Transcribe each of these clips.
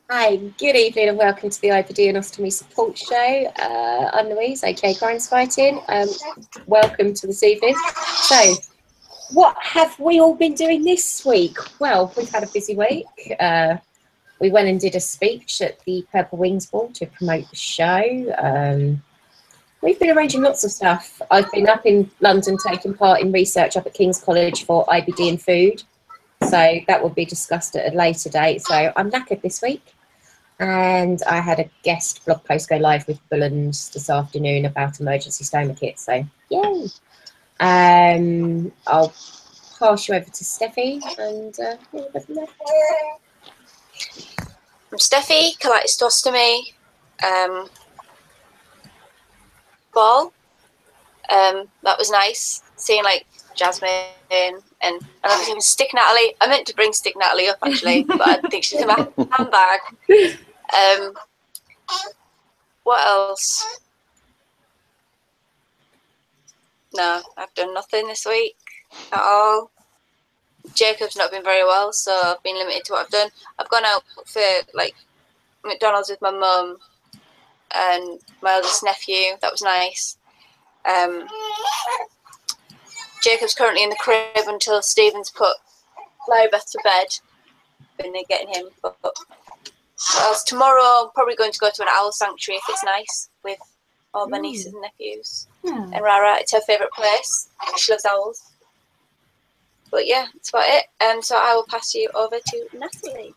Hi, good evening and welcome to the IBD Ostomy Support Show. I'm Louise, aka Crimes Fighting. Welcome to this evening. So, what have we all been doing this week? Well, we've had a busy week. We went and did a speech at the Purple Wings Ball to promote the show. We've been arranging lots of stuff. I've been up in London taking part in research up at King's College for IBD and food. So that will be discussed at a later date. So I'm knackered this week. And I had a guest blog post go live with Bullen's this afternoon about emergency stoma kits. So yay! I'll pass you over to Steffi and we'll go from there. I'm Steffi, IBD Ostomy ball. That was nice seeing like Jasmine and I was even Stick Natalie. I meant to bring Stick Natalie up actually, but I think she's in my handbag. What else? No, I've done nothing this week at all. Jacob's not been very well, so I've been limited to what I've done. I've gone out for like McDonald's with my mum and my eldest nephew. That was nice. Jacob's currently in the crib until Stephen's put Lybeth to bed when they're getting him. But tomorrow I'm probably going to go to an owl sanctuary if it's nice with all my nieces and nephews. And Rara, it's her favourite place. She loves owls. But yeah, that's about it. So I will pass you over to Natalie.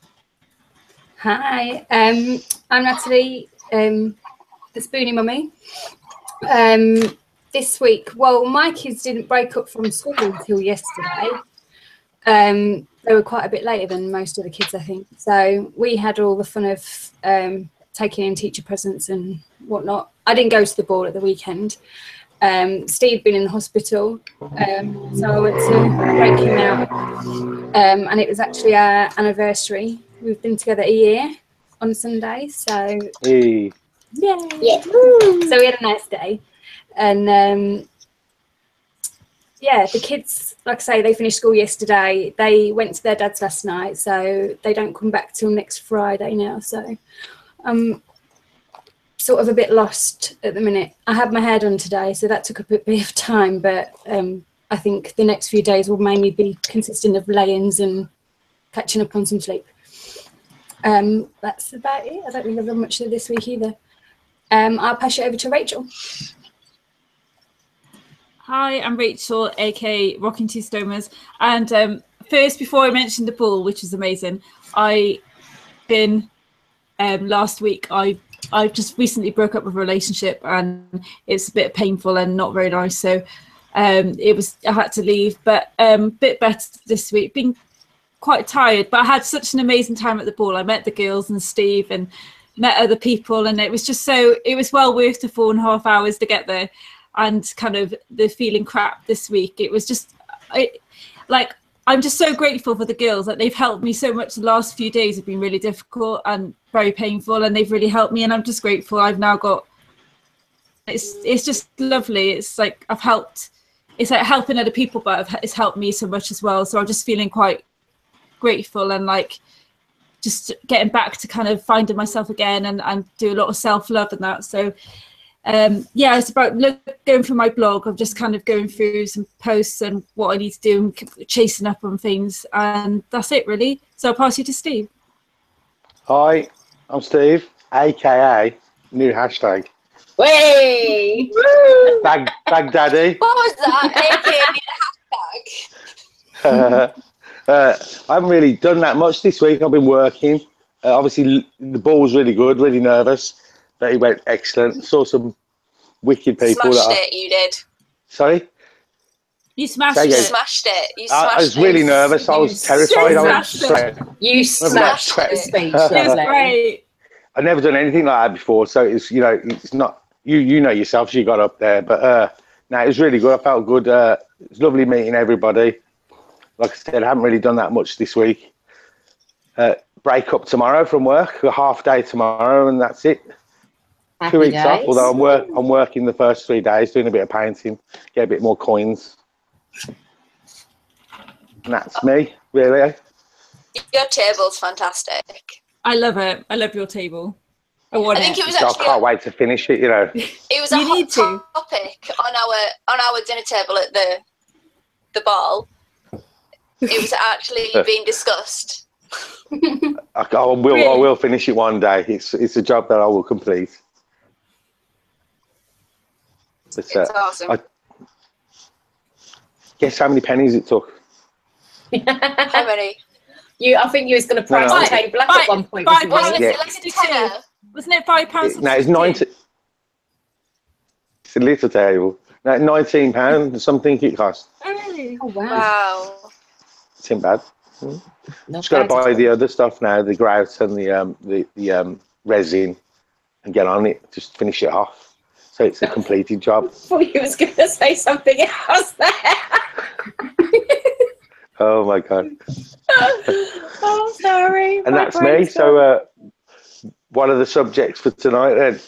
Hi, I'm Natalie, the Spoonie Mummy. This week, well, my kids didn't break up from school until yesterday. They were quite a bit later than most of the kids, I think. So we had all the fun of taking in teacher presents and whatnot. I didn't go to the ball at the weekend. Steve been in the hospital, so I went to break him out. And it was actually our anniversary. We've been together a year on Sunday, so hey. Yeah. So we had a nice day. And yeah, the kids, like I say, they finished school yesterday. They went to their dad's last night, so they don't come back till next Friday now. So I'm sort of a bit lost at the minute. I had my hair done today, so that took a bit of time, but I think the next few days will mainly be consistent of lay-ins and catching up on some sleep. That's about it. I don't think I've done much this week either. I'll pass it over to Rachel. Hi, I'm Rachel, aka Rocking Two Stomas. And first, before I mentioned the ball, which is amazing, last week I just recently broke up with a relationship, and it's a bit painful and not very nice. So I had to leave, but bit better this week. Been quite tired, but I had such an amazing time at the ball. I met the girls and Steve and met other people, and it was well worth the 4.5 hours to get there. And kind of the feeling crap this week, it was just I'm just so grateful for the girls that they've helped me so much. The last few days have been really difficult and very painful, and they've really helped me, and I'm just grateful. I've now got it's just lovely. It's like it's like helping other people, but it's helped me so much as well. So I'm just feeling quite grateful and like just getting back to kind of finding myself again and do a lot of self-love and that. So yeah, it's about going through my blog. I'm just kind of going through some posts and what I need to do and chasing up on things, and that's it really. So I'll pass you to Steve. Hi, I'm Steve, aka new hashtag. Way! Bag Daddy. What was that? AKA hashtag. I haven't really done that much this week. I've been working. Obviously, the ball was really good, really nervous, but it went excellent. Saw some wicked people. Smashed it, you did. Sorry? You smashed it. You smashed it. You smashed I was really nervous. I was terrified. You smashed the speech. It was great. I've never done anything like that before, so it's it's not you know yourself. You got up there, but no, it was really good. I felt good. It was lovely meeting everybody. Like I said, I haven't really done that much this week. Break up tomorrow from work, a half day tomorrow, and that's it. Happy 2 weeks days. off. Although I'm working the first 3 days, doing a bit of painting, get a bit more coins. And that's me, really. Your table's fantastic. I love it. I love your table. I think it was I actually can't wait to finish it, you know. it was a hot topic on our dinner table at the ball. It was actually being discussed. I will finish it one day. It's a job that I will complete. But, It's awesome. Guess how many pennies it took? How many? I think you was going to price the table up at one point. Wasn't Yeah. it like a tenner? Wasn't it £5? No, it's 90. It's a little table. No, £19 or something it cost. Oh, really? Oh wow. Wow. It's not bad. Not Just got to bad at buy all. the other stuff now, the grout and the resin, and get on it. Just finish it off. So it's a completed job. I thought you was going to say something else there. Oh my god! Oh, sorry. And that's me. So, what are the subjects for tonight then?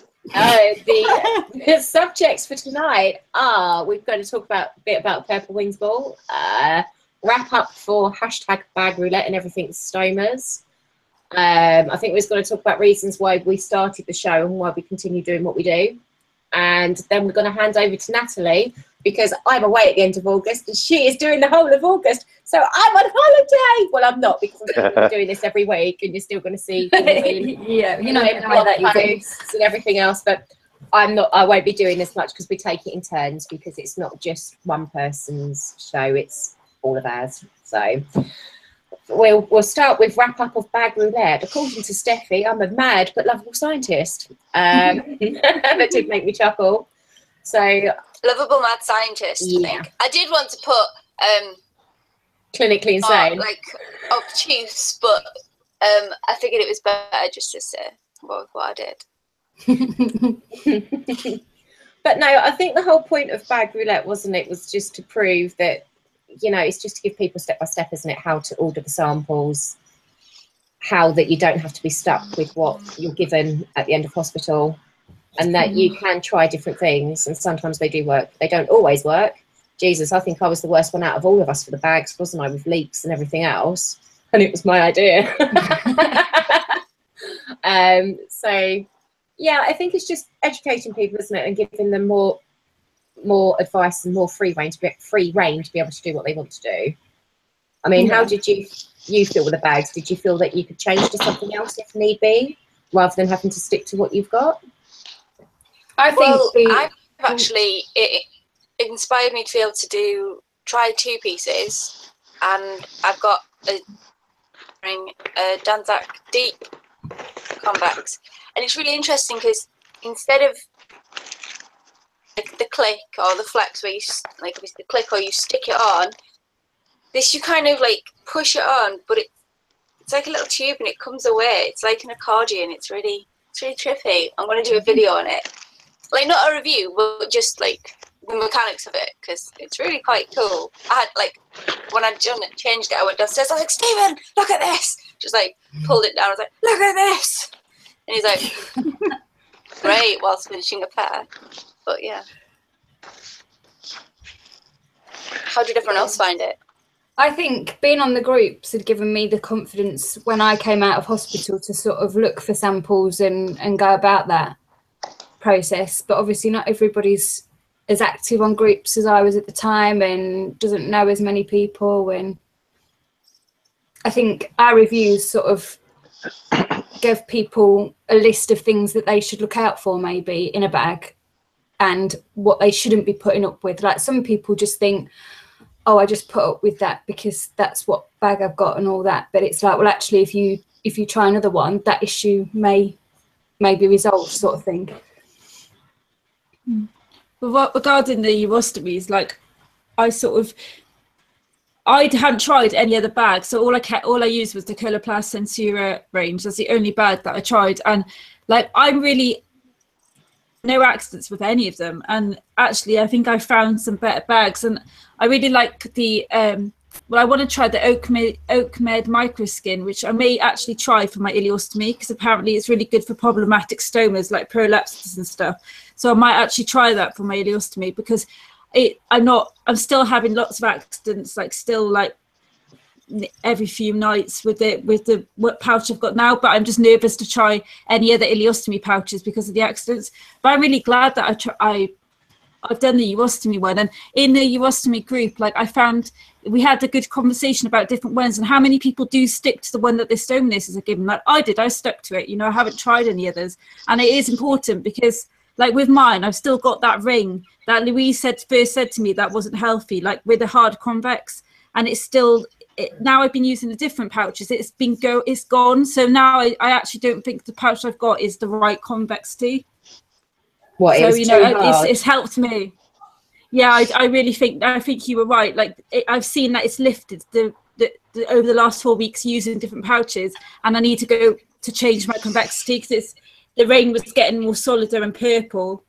The subjects for tonight are, we're going to talk a bit about Purple Wings Ball, wrap up for #bag roulette and everything stomas. I think we're going to talk about reasons why we started the show and why we continue doing what we do. And then we're going to hand over to Natalie, because I'm away at the end of August and she is doing the whole of August. So I'm on holiday. Well, I'm not, because I'm still doing this every week and you're still going to see Yeah, you know blog that you do. posts and everything else. But I won't be doing this much because we take it in turns, because it's not just one person's show, it's all of ours. So we'll start with wrap up of bag roulette. According to Steffi, I'm a mad but lovable scientist. That did make me chuckle. So Lovable mad scientist, I think. I did want to put clinically insane. like obtuse, but I figured it was better just to say what I did. But no, I think the whole point of bag roulette, wasn't it, was just to prove that, you know, it's just to give people step by step, isn't it, how to order the samples, how that you don't have to be stuck with what you're given at the end of hospital, and that you can try different things, and sometimes they do work. They don't always work. Jesus, I think I was the worst one out of all of us for the bags, wasn't I, with leaks and everything else, and it was my idea. So yeah, I think it's just educating people, isn't it, and giving them more advice and more free reign to be able to do what they want to do. I mean, how did you feel with the bags? Did you feel that you could change to something else if need be, rather than having to stick to what you've got? I think I've actually, it inspired me to be able to try 2 pieces, and I've got a Danzak Deep convex, and it's really interesting because instead of like the click or the flex where you like the click or you stick it on, this you kind of like push it on, but it's like a little tube and it comes away. It's like an accordion. It's really trippy. I'm going to do a video on it, like not a review, but just like the mechanics of it, because it's really quite cool. I had like, when I changed it, I went downstairs, I was like, Stephen, look at this, just like pulled it down. I was like, look at this, and he's like, great, whilst finishing a pair. But yeah, how did everyone else find it? I think being on the groups had given me the confidence when I came out of hospital to sort of look for samples and go about that process. But obviously not everybody's as active on groups as I was at the time and doesn't know as many people. And I think our reviews sort of give people a list of things that they should look out for maybe in a bag and what they shouldn't be putting up with. Like some people just think, oh, I just put up with that because that's what bag I've got and all that. But it's like, well, actually, if you try another one, that issue may be resolved, sort of thing. But regarding the urostomies, like I hadn't tried any other bag, so all I used was the Coloplast Sensura range. That's the only bag that I tried, and like I'm really no accidents with any of them. And actually, I think I found some better bags, and I really like the I want to try the Oakmed Microskin, which I may actually try for my ileostomy, because apparently it's really good for problematic stomas like prolapses and stuff. So I might actually try that for my ileostomy, because I'm still having lots of accidents, like still like every few nights with the what pouch I've got now, but I'm just nervous to try any other ileostomy pouches because of the accidents. But I'm really glad that I've done the urostomy one, and in the urostomy group, like I found we had a good conversation about different ones and how many people do stick to the one that their stoma nurses are given. Like I did, I stuck to it. You know, I haven't tried any others, and it is important because, like with mine, I've still got that ring that Louise first said to me that wasn't healthy, like with a hard convex, and it's still. Now I've been using the different pouches. It's gone. So now I actually don't think the pouch I've got is the right convexity. What, So it was it's helped me. Yeah, I really think you were right. Like I've seen that it's lifted the over the last 4 weeks using different pouches, and I need to go to change my convexity because the rain was getting more solider and purple.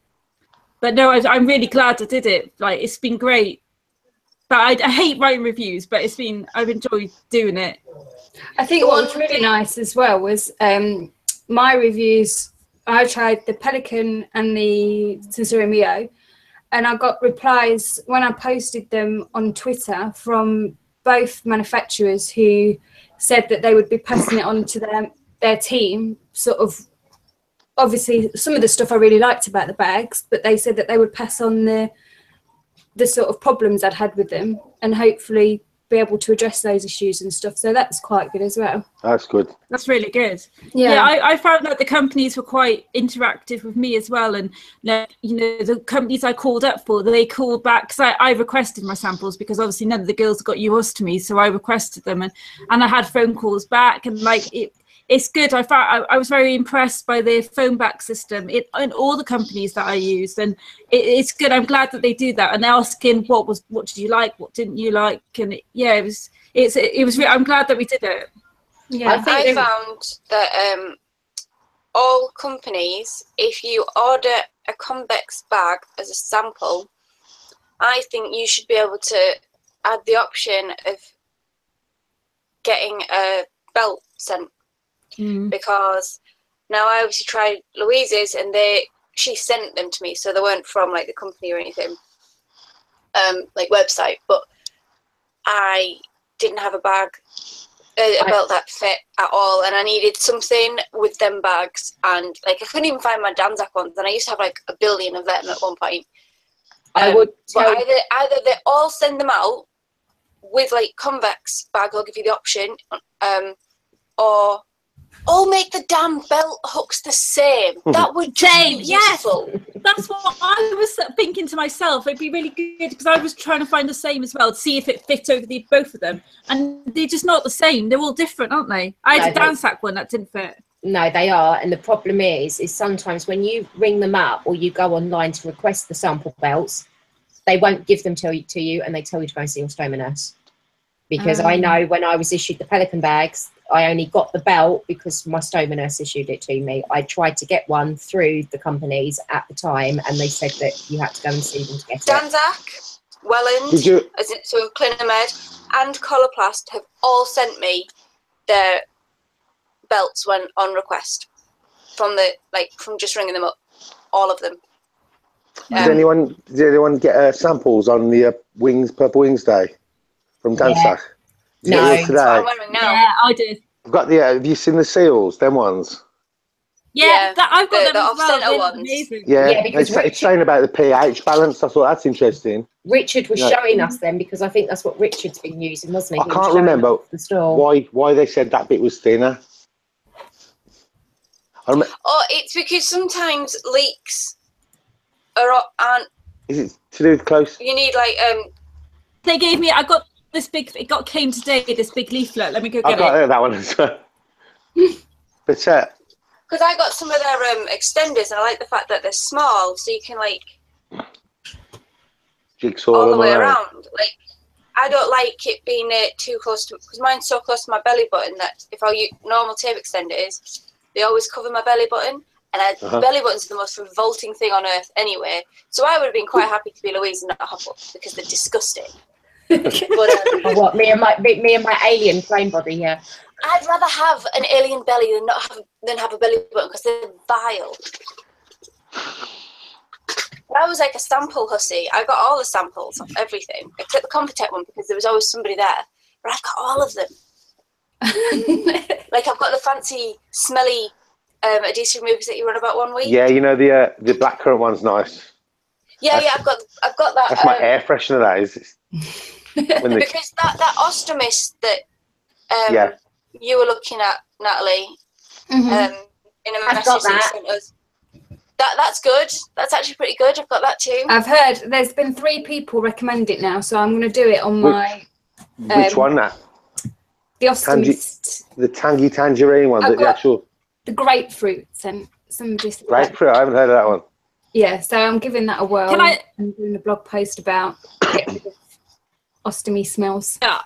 But no, I'm really glad I did it. Like it's been great. But I hate writing reviews, but I've enjoyed doing it. I think what was really nice as well was my reviews. I tried the Pelican and the Sensorium Mio, and I got replies when I posted them on Twitter from both manufacturers who said that they would be passing it on to their team. Sort of, obviously, some of the stuff I really liked about the bags, but they said that they would pass on the sort of problems I'd had with them, and hopefully be able to address those issues and stuff. So that's quite good as well. That's good. That's really good. Yeah, I found that the companies were quite interactive with me as well, and the companies I called up for, they called back because I requested my samples because obviously none of the girls got urostomy, so I requested them, and I had phone calls back, and like it's good. I was very impressed by the phone back system in all the companies that I used, and it's good. I'm glad that they do that, and they're asking what did you like, what didn't you like, and it was I'm glad that we did it. yeah. I found that all companies, if you order a convex bag as a sample, I think you should be able to add the option of getting a belt sent. Because now I obviously tried Louise's and she sent them to me, so they weren't from like the company or anything, like website, but I didn't have a belt that fit at all, and I needed something with them bags, and like I couldn't even find my Danzak ones, and I used to have like a billion of them at one point. But either they all send them out with like convex bag, I'll give you the option, or make the damn belt hooks the same. That would just be useful. Yes. That's what I was thinking to myself. It'd be really good because I was trying to find the same as well to see if it fit over both of them, and they're just not the same. They're all different, aren't they? I had a Danzak one that didn't fit. No, they are, and the problem is sometimes when you ring them up or you go online to request the sample belts, they won't give them to you, and they tell you to go and see your stoma nurse. Because I know when I was issued the Pelican bags, I only got the belt because my stoma nurse issued it to me. I tried to get one through the companies at the time, and they said that you had to go and see them to get it. Danzak, Welland, so Clinimed, and Coloplast have all sent me their belts when on request from just ringing them up, all of them. Did anyone get samples on the Purple Wings Day from Danzak? No, that's what I'm wearing now. Yeah, I did. I've got have you seen the seals? Them ones. Yeah, I've got them as well. Off-centre ones. Amazing. Yeah, because it's saying about the pH balance. I thought that's interesting. Richard was showing us them because I think that's what Richard's been using, wasn't he? I can't remember the store. why they said that bit was thinner. It's because sometimes leaks aren't. Is it to do with close? You need They gave me. I got this big. Came today. This big leaflet. Let me go get it. I got that one as well. But because I got some of their extenders, and I like the fact that they're small, so you can jigsaw all the way around. around. Like I don't like it being too close to, because mine's so close to my belly button that if I use normal tape extenders, they always cover my belly button. And belly button's the most revolting thing on earth anyway. So I would have been quite happy to be Louise and not hop up because they're disgusting. But what, me and my alien plain body here. I'd rather have an alien belly than have a belly button because they're vile. But I was like a sample hussy. I got all the samples of everything except the Compotec one because there was always somebody there. but I've got all of them. Like I've got the fancy, smelly adhesive removers that you run about one week. Yeah, you know the blackcurrant one's nice. Yeah, I've got that. That's my air freshener. That is. Because that Ostomy that you were looking at, Natalie, in a message that you sent us. That's good. That's actually pretty good. I've got that too. I've heard there's been 3 people recommend it now, so I'm going to do it on my. Which one? That the Ostomy. The tangy tangerine one. The actual. The grapefruit and some just. Grapefruit. I haven't heard of that one. Yeah, so I'm giving that a whirl. I'm doing a blog post about getting rid of ostomy smells. Yeah.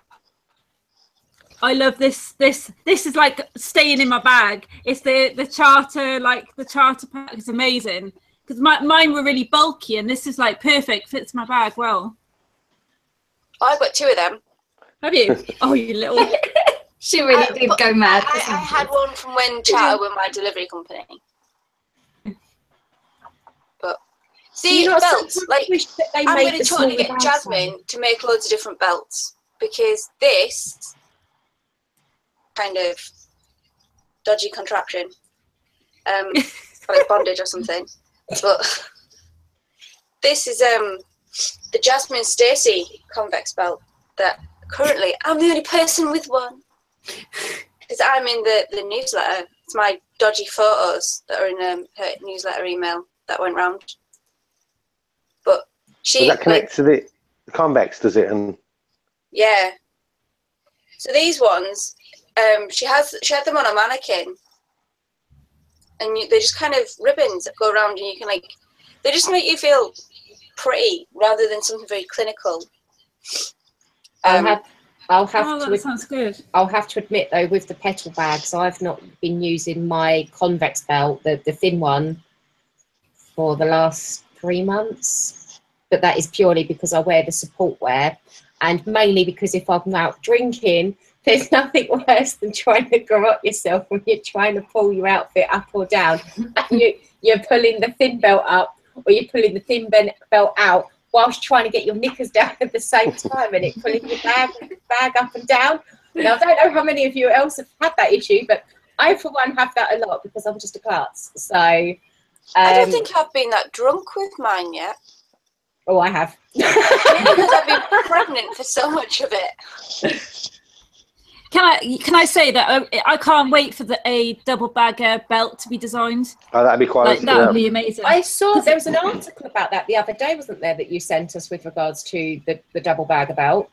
I love this. This is like staying in my bag. It's the charter, like the charter pack is amazing because mine were really bulky and this is like perfect, fits my bag well. I've got 2 of them. Have you? Oh, you little. She really did go mad. I had one from when chatted with my delivery company. But see, belts, like I'm going to totally get Jasmine to make loads of different belts because this kind of dodgy contraption, like bondage or something. But this is the Jasmine Stacey convex belt that currently I'm the only person with one because I'm in the newsletter. It's my dodgy photos that are in her newsletter email that went round. But she does that connect to the convex, does it? And yeah. So these ones, she had them on a mannequin, and they're just kind of ribbons that go around, and you can they just make you feel pretty rather than something very clinical. I'll have that sounds good. I'll have to admit though, with the petal bags, I've not been using my convex belt, the thin one, for the last 3 months. But that is purely because I wear the support wear, and mainly because if I'm out drinking, there's nothing worse than trying to garrot yourself when you're trying to pull your outfit up or down, and you're pulling the thin belt up or you're pulling the thin belt out whilst trying to get your knickers down at the same time, and it pulling your bag up and down. Now, I don't know how many of you else have had that issue, but I, for one, have that a lot because I'm just a klutz. So I don't think I've been that drunk with mine yet. Oh, I have. Because I've been pregnant for so much of it. Can I say that I can't wait for a double bagger belt to be designed. Oh, that'd be quite. That would be amazing. I saw there was an article about that the other day, wasn't there, that you sent us with regards to the double bagger belt?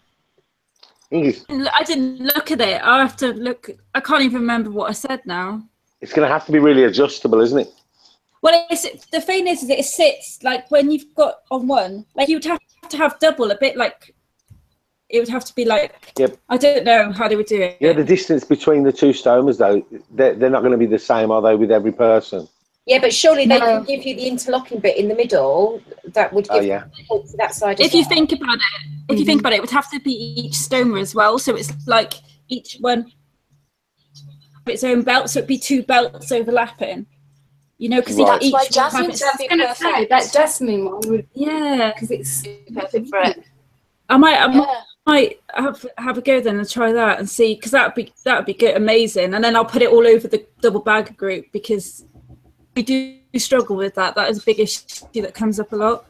I didn't look at it. I have to look. I can't even remember what I said now. It's going to have to be really adjustable, isn't it? Well, the thing is it sits like when you've got on one, like you would have to have double, a bit like. It would have to be like, yep. I don't know how they would do it. Yeah, the distance between the 2 stomas, though, they're not going to be the same, are they, with every person? Yeah, but surely they can give you the interlocking bit in the middle that would give support to that side if you think about it, it would have to be each stoma as well. So it's like each one its own belt, so it'd be 2 belts overlapping. You know, because that's each why Jasmine's going to say that Jasmine one would, because it's perfect for it. I might have a go then and try that and see, because that would be good, amazing. And then I'll put it all over the double bagger group because we do struggle with that. That is a big issue that comes up a lot.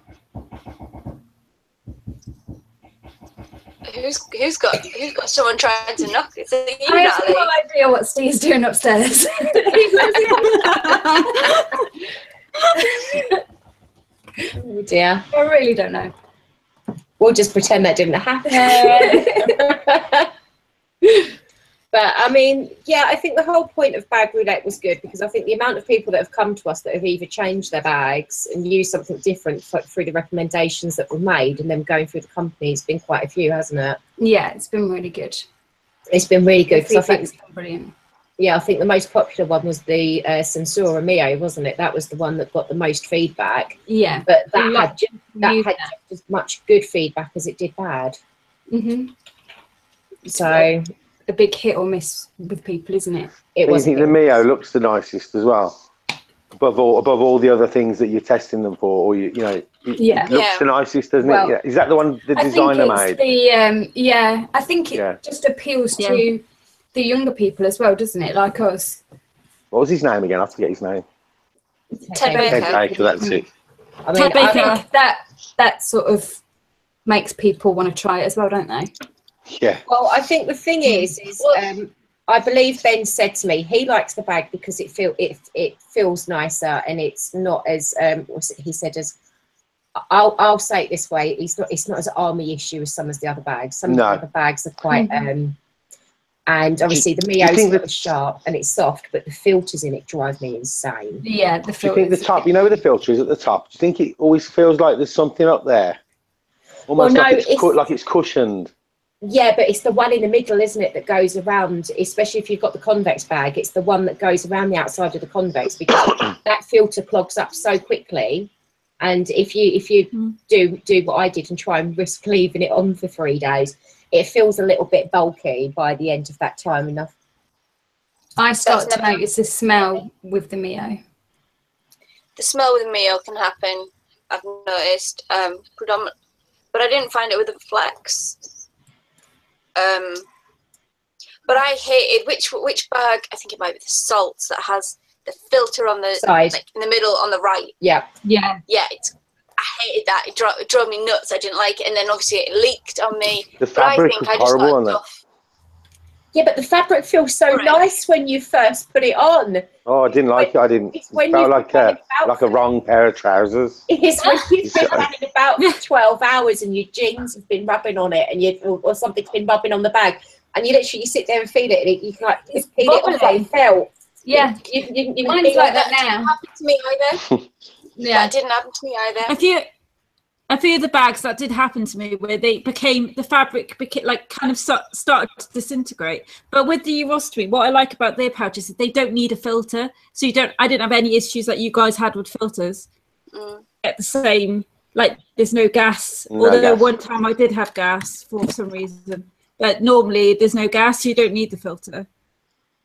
Who's got someone trying to knock it? I have no idea what Steve's doing upstairs. Oh dear. I really don't know. We'll just pretend that didn't happen. But I mean, yeah, I think the whole point of Bag Roulette was good because I think the amount of people that have come to us that have either changed their bags and used something different through the recommendations that were made and then going through the company has been quite a few, hasn't it? Yeah, it's been really good. It's been really good. I think it's brilliant. Yeah, I think the most popular one was the Sensora Mio, wasn't it? That was the one that got the most feedback. Yeah. But that had just as much good feedback as it did bad. So a big hit or miss with people, isn't it? It was. I think the Mio looks the nicest as well. above all the other things that you're testing them for, or you know, it Yeah. looks the nicest, doesn't Well, it? Yeah. Is that the one the I think designer it's made? the I think it Yeah. just appeals to the younger people as well, doesn't it? Like us. What was his name again? I forget his name. Ted Okay. Baker. Ted Baker, that's it. I mean, I think that sort of makes people want to try it as well, don't they? Yeah. well, I think the thing is I believe Ben said to me he likes the bag because it feels nicer and it's not as he said as I'll say it this way, it's not as army issue as some of the other bags. Some of the other bags are quite and obviously the Mio's not as sharp and it's soft, but the filters in it drive me insane. Yeah, the Do you filters. think the top, you know where the filter is at the top, do you think it always feels like there's something up there? Almost Well, no, like it's cushioned. Yeah, but it's the one in the middle, isn't it, that goes around, especially if you've got the convex bag, it's the one that goes around the outside of the convex because that filter clogs up so quickly. And if you do what I did and try and risk leaving it on for 3 days, it feels a little bit bulky by the end of that time enough. I start to notice the smell with the Mio. The smell with Mio can happen, I've noticed, predominantly, but I didn't find it with the Flex. But I hated which bag. I think it might be the Salts that has the filter on the side, like in the middle on the right. Yeah. I hated that. It drove me nuts. I didn't like it, and then obviously it leaked on me. The fabric was horrible on that. Yeah, but the fabric feels so nice when you first put it on. Oh, I didn't like it. I didn't. It felt like a wrong pair of trousers. It's when you've been running about for 12 hours and your jeans have been rubbing on it, and or something's been rubbing on the bag, and you sit there and feel it, and you can like just peel it off like felt. Yeah, you mine's like that now. Didn't happen to me either. That didn't happen to me either. A few of the bags that did happen to me where the fabric became like kind of started to disintegrate. But with the Ostomy, what I like about their pouches is they don't need a filter, so I didn't have any issues that you guys had with filters. At the same, like there's no gas. Although one time I did have gas for some reason, but normally there's no gas, so you don't need the filter.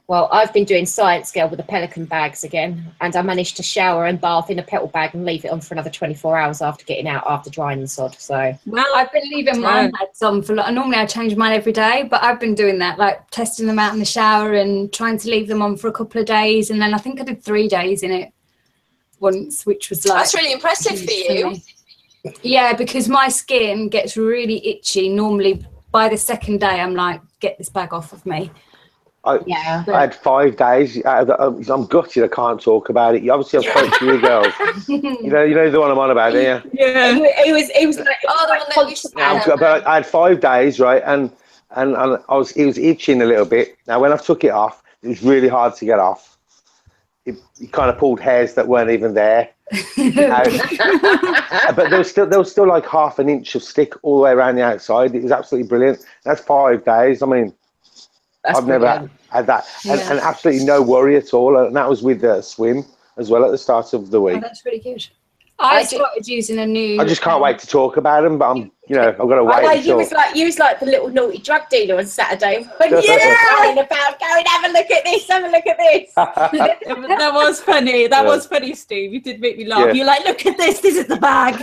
Well, I've been doing science scale with the Pelican bags again, and I managed to shower and bath in a petal bag and leave it on for another 24 hours after getting out after drying and sod. So, well, I've been leaving my bags on for normally I change mine every day, but I've been doing that, like testing them out in the shower and trying to leave them on for a couple of days, and then I think I did 3 days in it once, which was like that's really impressive for you. Yeah, because my skin gets really itchy. Normally, by the second day, I'm like, get this bag off of me. I had 5 days. I'm gutted. I can't talk about it. Obviously, I've spoken to you girls. You know the one I'm on about, don't you? Yeah. It was like, but I had 5 days, right? And it was itching a little bit. Now, when I took it off, it was really hard to get off. It kind of pulled hairs that weren't even there. But there was still like half an inch of stick all the way around the outside. It was absolutely brilliant. That's 5 days. I mean, I've never had that, and absolutely no worry at all. And that was with the swim as well at the start of the week. Oh, that's really good. I started using a new. I just can't wait to talk about them, but I've got to wait. You was like the little naughty drug dealer on Saturday. Running about, going, have a look at this, have a look at this. That was funny. That was funny, Steve. You did make me laugh. You're like, look at this. This is the bag.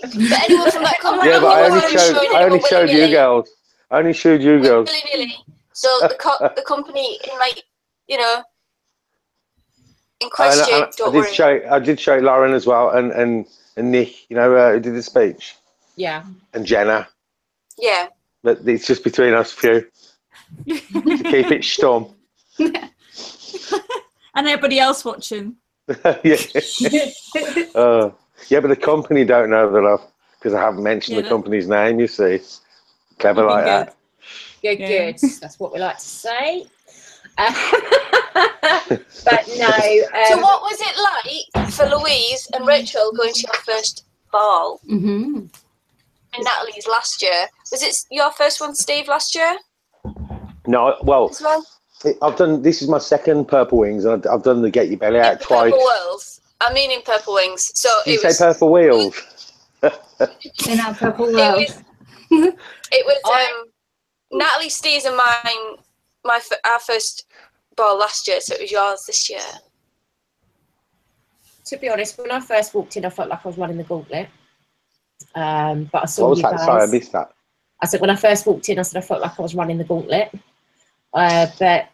But anyone from that company, but I only showed you girls. I only showed you girls. So the company in question. I did show Lauren as well, and Nick, who did the speech. Yeah. And Jenna. Yeah. But it's just between us few. To keep it stum. And everybody else watching. Yeah. But the company don't know that because I haven't mentioned the company's name. You see, clever like that. Good. That's what we like to say. But no. So what was it like for Louise and Rachel going to your first ball? Mm-hmm. And Natalie's last year. Was it your first one, Steve, last year? No, well, I've done. This is my second Purple Wings, and I've done the Get Your Belly Out twice. Purple Wheels. I mean, in Purple Wings. So Did you say Purple Wheels? In our Purple Wheels. It was Natalie, Steve's, and mine. Our first ball last year, so it was yours this year. to be honest, when I first walked in, I felt like I was running the gauntlet. But I saw What was you that? guys. Sorry, I missed that. I said when I first walked in, I said I felt like I was running the gauntlet. But I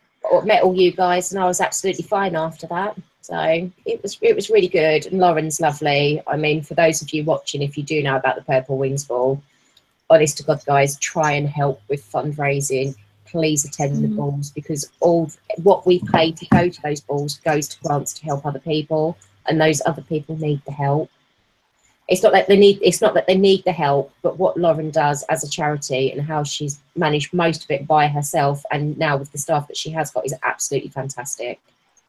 met all you guys, and I was absolutely fine after that. So it was really good, and Lauren's lovely. I mean, for those of you watching, if you do know about the Purple Wings Ball, honest to God, guys, try and help with fundraising. Please attend the balls, because all what we pay to go to those balls goes to grants to help other people, and those other people need the help. It's not that they need the help, but what Lauren does as a charity and how she's managed most of it by herself, and now with the staff that she has got, is absolutely fantastic.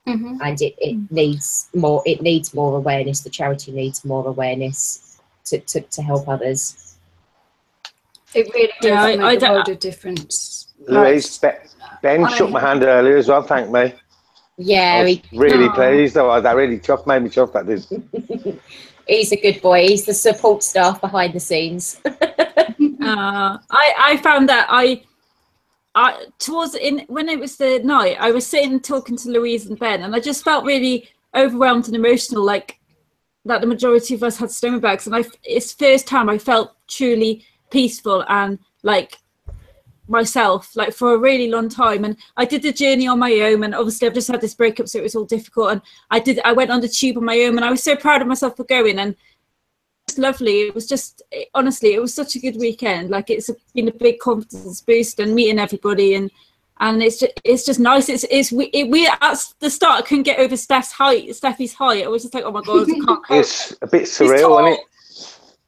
And it needs more. It needs more awareness. The charity needs more awareness to help others. It really does make a world of difference. Louise, Ben shook my hand earlier as well. Thank me. Yeah, I was really pleased. Though that really made me chuffed. That did. He's a good boy. He's the support staff behind the scenes. I found that when it was the night, I was sitting talking to Louise and Ben, and I just felt really overwhelmed and emotional, like that the majority of us had stoma bags, and it's the first time I felt truly peaceful and like myself, like for a really long time. And I did the journey on my own, and obviously I've just had this breakup, so it was all difficult, and I went on the tube on my own, and I was so proud of myself for going, and it's lovely. It was just, honestly, it was such a good weekend. Like it's been a big confidence boost, and meeting everybody, and it's just nice. We at the start I couldn't get over Steffi's height. I was just like, oh my god, I can't cope. It's a bit surreal, isn't it?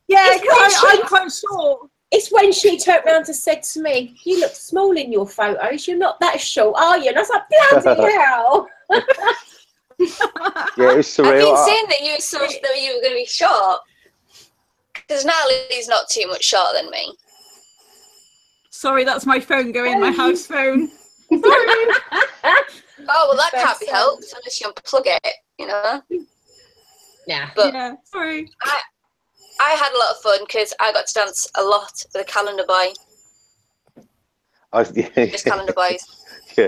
Yeah, I'm quite short. It's when she turned around and said to me, "You look small in your photos. You're not that short, are you?" And I was like, "Bloody hell!" Yeah, it's surreal. I've been saying that you were going to be short, because Natalie's not too much shorter than me. Sorry, that's my phone going. My house phone. Sorry. Oh well, that can't be helped unless you unplug it, you know. Yeah. But yeah, sorry. I had a lot of fun because I got to dance a lot with a calendar boy. Just calendar boys. Yeah.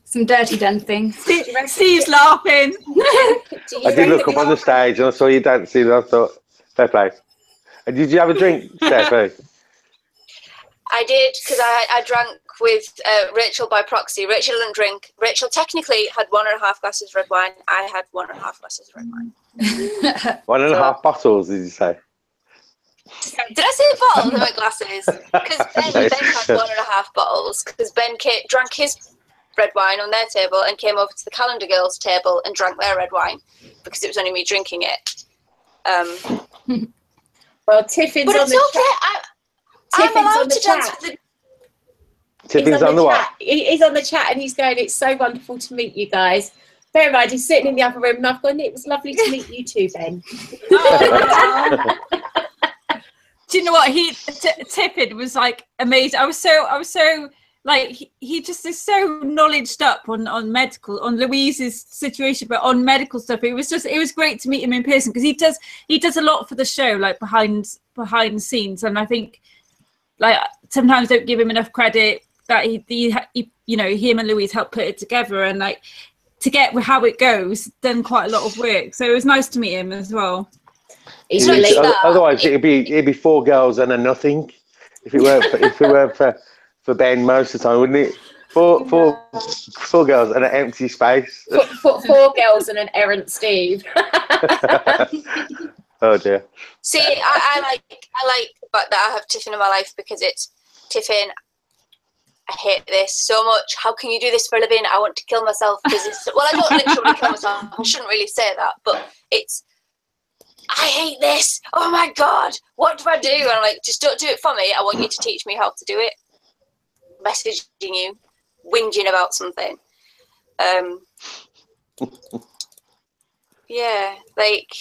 Some dirty dancing. Steve's laughing. I did look up on the stage and I saw you dancing, and I thought, fair play. And did you have a drink, Steffi? I did, because I drank with Rachel by proxy. Rachel didn't drink. Rachel technically had 1.5 glasses of red wine. I had 1.5 glasses of red wine. 1.5 bottles, did you say? Did I say bottles? I meant glasses. Because Ben had 1.5 bottles, because Ben drank his red wine on their table and came over to the calendar girls' table and drank their red wine, because it was only me drinking it. Well, Tiffin's but on it's the okay. chat. I'm allowed to dance with the... Tiffin's on the what? He's on the chat and he's going, "It's so wonderful to meet you guys." Bear in mind, he's sitting in the other room and I've gone, "It was lovely to meet you too, Ben." Do you know what? Tiffin was like amazing. I was so like he just is so knowledged up on Louise's situation, but on medical stuff. It was great to meet him in person, because he does a lot for the show, like behind the scenes, and I think like sometimes don't give him enough credit that he you know, him and Louise helped put it together, and like to get how it goes, done quite a lot of work. So it was nice to meet him as well. Otherwise, it'd be 4 girls and a nothing if it weren't for Ben most of the time, wouldn't it? Four girls and an empty space. 4 girls and an errant Steve. Oh dear. See, I like the fact that I have Tiffin in my life, because it's Tiffin. I hate this so much. How can you do this for a living? I want to kill myself because it's... Well, I don't literally kill myself. I shouldn't really say that, but it's... I hate this. Oh my God. What do I do? And I'm like, just don't do it for me. I want you to teach me how to do it. Messaging you, whinging about something. Yeah, like...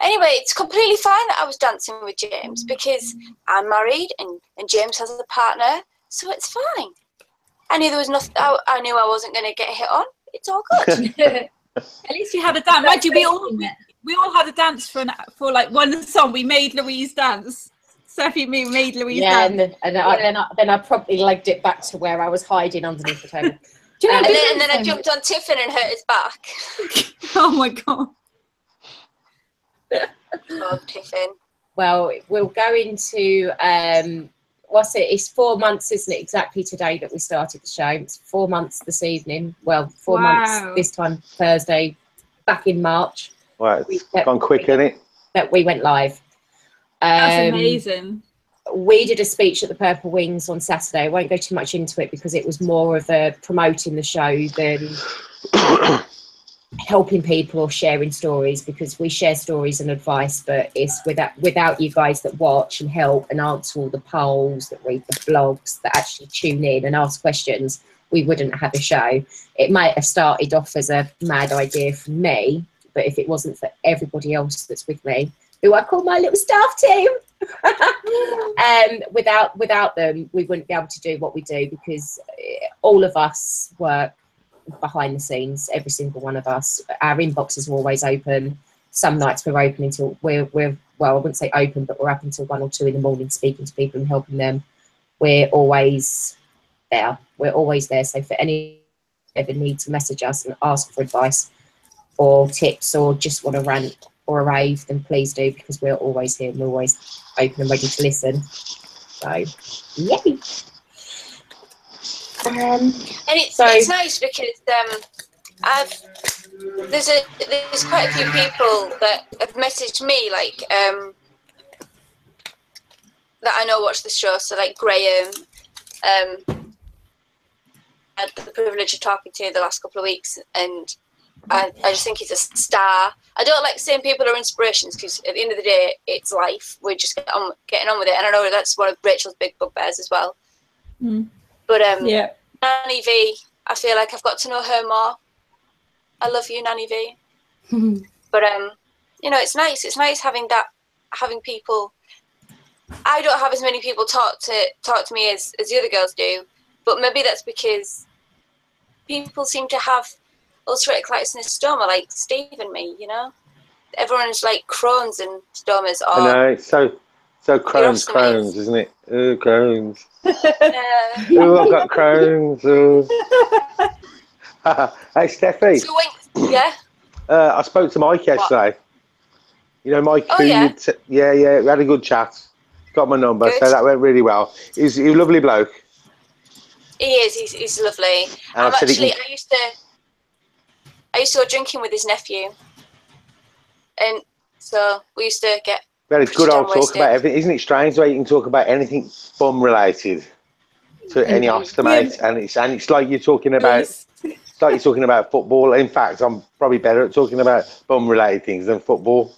Anyway, it's completely fine that I was dancing with James, because I'm married and James has a partner, so it's fine. I knew there was nothing. I knew I wasn't going to get hit on. It's all good. At least you had a dance. Mind you, we all had a dance for like one song. We made Louise dance. Sophie made Louise dance. Yeah, and then I promptly legged it back to where I was hiding underneath the table. And then I jumped on Tiffin and hurt his back. Oh my God. Oh, Tiffin. Well, we'll go into what's it? It's 4 months, isn't it? Exactly today that we started the show. It's 4 months this evening. Well, 4 months this time Thursday, back in March. Well, it's gone quick, isn't it? That we went live. That's amazing. We did a speech at the Purple Wings on Saturday. I won't go too much into it because it was more of a promoting the show than helping people or sharing stories, because we share stories and advice, but it's without you guys that watch and help and answer all the polls, that read the blogs, that actually tune in and ask questions, we wouldn't have a show. It might have started off as a mad idea from me, but if it wasn't for everybody else that's with me, who I call my little staff team, without them, we wouldn't be able to do what we do, because all of us work behind the scenes, every single one of us. Our inboxes are always open. Some nights we're open until we're well, I wouldn't say open, but we're up until 1 or 2 in the morning speaking to people and helping them. We're always there. We're always there. So for any ever need to message us and ask for advice or tips, or just want to rant or a rave, then please do, because we're always here and we're always open and ready to listen. So yay. And it's nice because there's quite a few people that have messaged me, like that I know watch the show. So like Graham, I had the privilege of talking to the last couple of weeks, and I just think he's a star. I don't like saying people are inspirations, because at the end of the day, it's life. We're just getting on with it, and I know that's one of Rachel's big bugbears as well. Mm. But yeah. Nanny V, I feel like I've got to know her more. I love you, Nanny V. But you know, it's nice. It's nice having people. I don't have as many people talk to me as the other girls do, but maybe that's because people seem to have ulcerative colitis and stoma, like Steve and me. You know, everyone's like Crohn's and stomas. I know, it's so Crohn's, isn't it? Oh, Crohn's. Oh, I've got Crohn's. Oh. Hey, Steffi. So yeah. I spoke to Mike yesterday. You know, Mike. Oh, yeah. We had a good chat. Got my number, Good. so that went really well. He's a lovely bloke. He is. He's lovely. And I used to go drinking with his nephew, and so we used to get. We had a good old talk about everything. Isn't it strange the way you can talk about anything bum related to any ostomate, and it's like you're talking about. It's like you're talking about football. In fact, I'm probably better at talking about bum related things than football.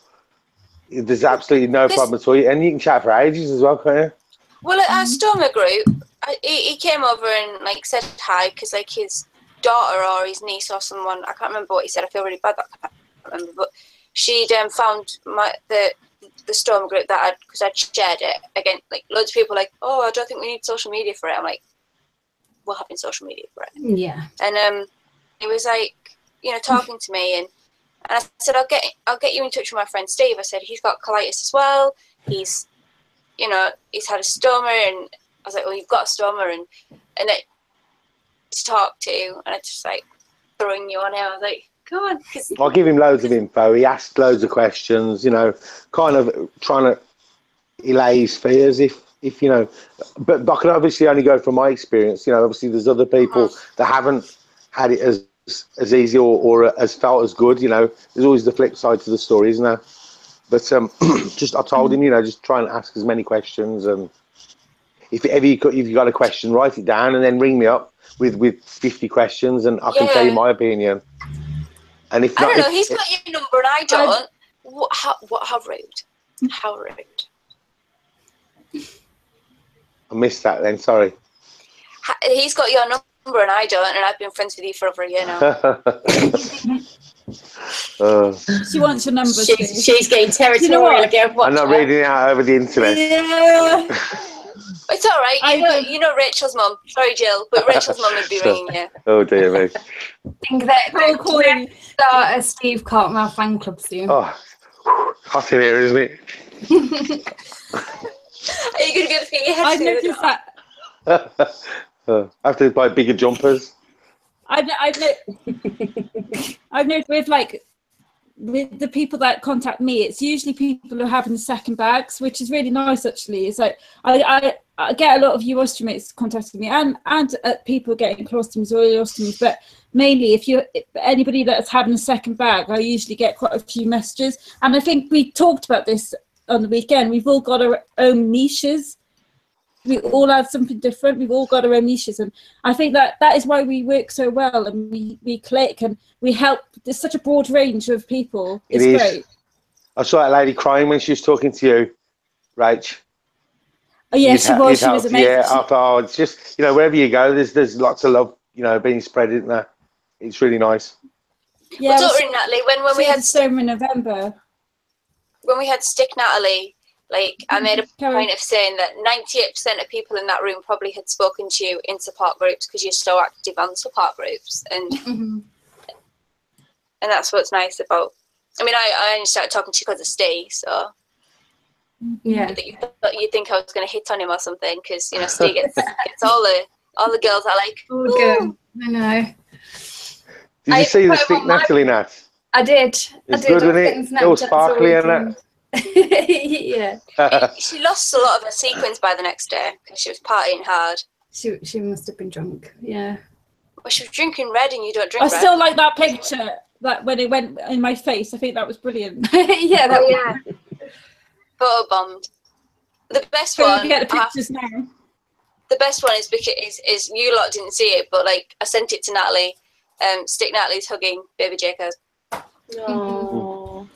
There's absolutely no problem at all, and you can chat for ages as well, can't you? Well, at our stoma group, he came over and like said hi, because like his daughter or his niece or someone, I can't remember what he said. I feel really bad that I can't remember, but she'd found the stoma group because I'd shared it again. Like loads of people, like, oh, I don't think we need social media for it. I'm like, we're having social media for it. Yeah. And he was like, you know, talking to me, and I said, I'll get you in touch with my friend Steve. I said, he's got colitis as well. He's had a stoma, and I was like, well, you've got a stoma, and it to talk to, and I just like throwing you on it. I was like, come on. I'll give him loads of info. He asked loads of questions, you know, kind of trying to allay his fears, if you know. But I can obviously only go from my experience. You know, obviously there's other people that haven't had it as easy or as felt as good. You know, there's always the flip side to the story, isn't there? But I told him, you know, just try and ask as many questions, and if you got a question, write it down and then ring me up with 50 questions, and I can tell you my opinion. And if not, I don't know, he's got your number and I don't. How rude! How rude! I missed that then. Sorry. He's got your number and I don't, and I've been friends with you for over a year now. She wants your number. She's getting territorial again. I'm not reading it out over the internet. Yeah. It's all right. You know Rachel's mum. Sorry, Jill, but Rachel's mum would be ringing you. Oh dear me. I think that we're calling start a Steve Cartmail fan club soon. Oh, hot in here, isn't it? Are you going to go for your head? I've noticed that. I have to buy bigger jumpers. I've noticed with like with the people that contact me, it's usually people who are having second bags, which is really nice actually. It's like I get a lot of urostomies contacting me, and people getting colostomies or ileostomies, but mainly if anybody that's having a second bag, I usually get quite a few messages. And I think we talked about this on the weekend. We've all got our own niches. We all have something different. We've all got our own niches, and I think that is why we work so well, and we click and we help. There's such a broad range of people. It's great. I saw that lady crying when she was talking to you, Rach. Oh yeah, she was amazing. Yeah, it's just, you know, wherever you go, there's lots of love, you know, being spread, isn't there? It's really nice. Yeah, well, don't worry, Natalie. When we had Stoma in November, when we had Stick Natalie. Like, I made a point of saying that 98% of people in that room probably had spoken to you in support groups because you're so active on support groups, and and that's what's nice about. I mean, I only started talking to you because of Steve, so yeah. You think I was going to hit on him or something, because you know Steve gets all the girls are like, Oh, good. I know. Did you see the Stick Natalie, Nat? I did. It's good, isn't it? It's all sparkly, isn't it? Yeah. She lost a lot of her sequins by the next day because she was partying hard. She must have been drunk. Yeah. Well, she was drinking red, and you don't drink red. I still like that picture, that when it went in my face. I think that was brilliant. Yeah. Yeah. Photo bombed. The best one. Get the pictures now. The best one is because is you lot didn't see it, but like I sent it to Natalie. Stick Natalie's hugging baby Jacob. Oh.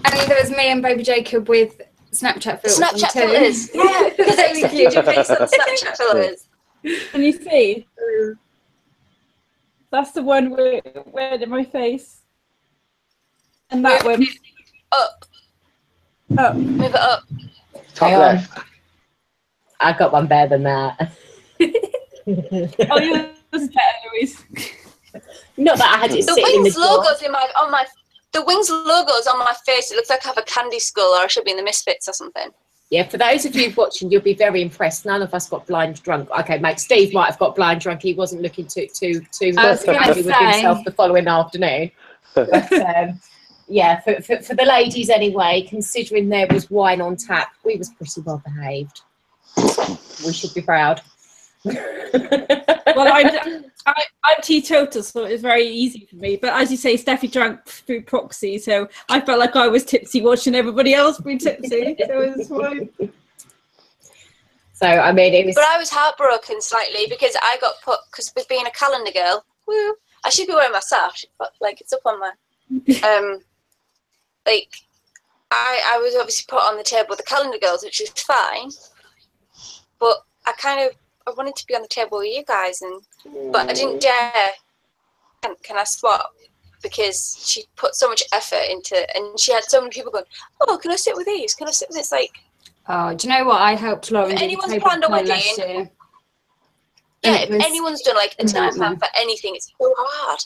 And there was me and baby Jacob with Snapchat filters. Snapchat filters. Yeah, because they accepted your face on Snapchat filters. Can you see? That's the one where in my face. And that one. Up. Move it up. Top left. I got one better than that. Oh, yours is better, Louise. Not that I had it The sitting in the Wings drawer. logo's the Wings logo's on my face. It looks like I have a candy skull, or I should be in the Misfits or something. Yeah, for those of you watching, you'll be very impressed. None of us got blind drunk. Okay, mate, Steve might have got blind drunk. He wasn't looking too happy with himself the following afternoon. But yeah, for the ladies anyway, considering there was wine on tap, we was pretty well behaved. We should be proud. Well, I'm teetotal, so it was very easy for me. But as you say, Steffi drank through proxy, so I felt like I was tipsy watching everybody else be tipsy. So it was fine. So I mean, it was. But I was heartbroken slightly because I got put, because with being a calendar girl, woo, I should be wearing my sash, but like it's up on my like I was obviously put on the table with the calendar girls, which is fine, but I wanted to be on the table with you guys, but I didn't dare. Can I swap? Because she put so much effort into, and she had so many people going, "Oh, can I sit with these? Can I sit with this?" Like, oh, do you know what? I helped Lauren. if do anyone's the planned a tablecloth wedding, last year. yeah, if anyone's done like a table plan for anything, it's so hard.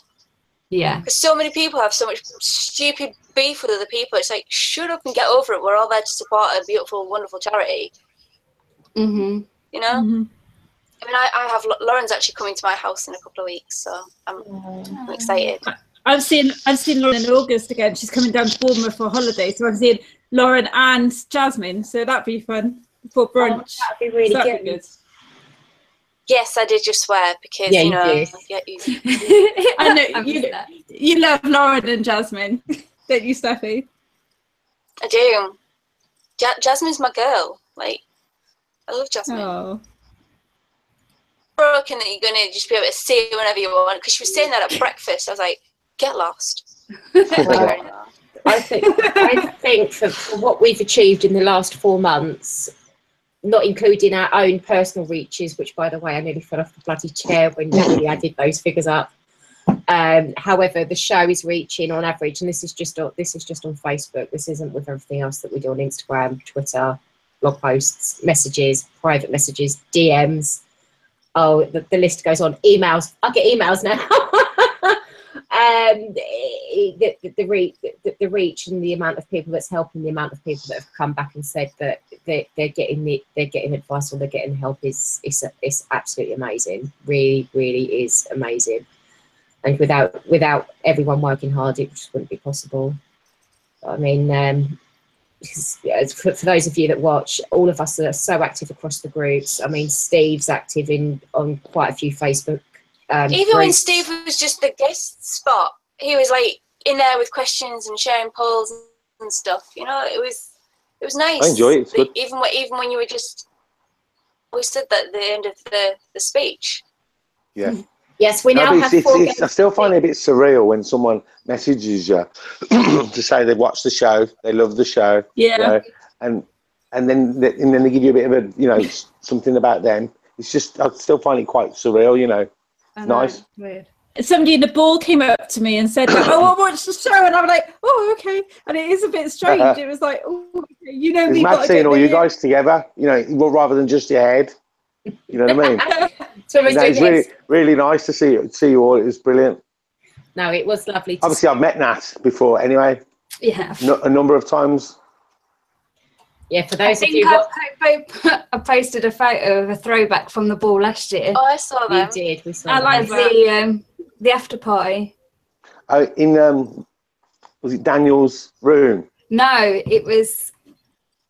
Yeah. Because so many people have so much stupid beef with other people. It's like, shut up and get over it. We're all there to support a beautiful, wonderful charity. Mhm. You know. Mm-hmm. I mean, I have Lauren's actually coming to my house in a couple of weeks, so I'm excited. I've seen Lauren in August again. She's coming down to Bournemouth for a holiday, so I've seen Lauren and Jasmine. So that'd be fun for brunch. That'd be really That'd be good. Yes, I did just swear because Yeah, you know. you I know you love Lauren and Jasmine, don't you, Steffi? I do. Jasmine's my girl. Like, I love Jasmine. Oh. Broken that you're gonna just be able to see her whenever you want, because she was saying that at breakfast. I was like, get lost. I think for what we've achieved in the last 4 months, not including our own personal reaches, which by the way, I nearly fell off the bloody chair when we added those figures up. However, the show is reaching on average, and this is just on Facebook. This isn't with everything else that we do on Instagram, Twitter, blog posts, messages, private messages, DMs. Oh, the list goes on. Emails. I get emails now. The reach and the amount of people that's helping, the amount of people that have come back and said that they're getting advice or they're getting help is absolutely amazing. Really, really is amazing. And without everyone working hard, it just wouldn't be possible. I mean, for those of you that watch, all of us are so active across the groups. I mean, Steve's active on quite a few Facebook Even when groups. Steve was just the guest spot, he was like in there with questions and sharing polls and stuff. You know, it was nice. I enjoy it. It's good. Even when you were just, we said that at the end of the speech. Yeah. Yes, we now have four. I still find it a bit surreal when someone messages you to say they've watched the show, they love the show, Yeah. you know, and then they give you a bit of a, you know, something about them. It's just, I still find it quite surreal, you know. It's nice. Weird. Somebody in the ball came up to me and said, "Oh, I watched the show," and I'm like, "Oh, okay." And it is a bit strange. It was like, "Oh, okay. You know It's me." mad seeing all you guys together, you know, rather than just your head. You know what I mean? So It's really, really nice to see you all. It was brilliant. No, it was lovely. Obviously, I've met Nat before anyway. Yeah. A number of times. Yeah, for those I of you think I posted a photo of a throwback from the ball last year. Oh, I saw you them. did, we saw I like that. the after party. In was it Daniel's room? No, it was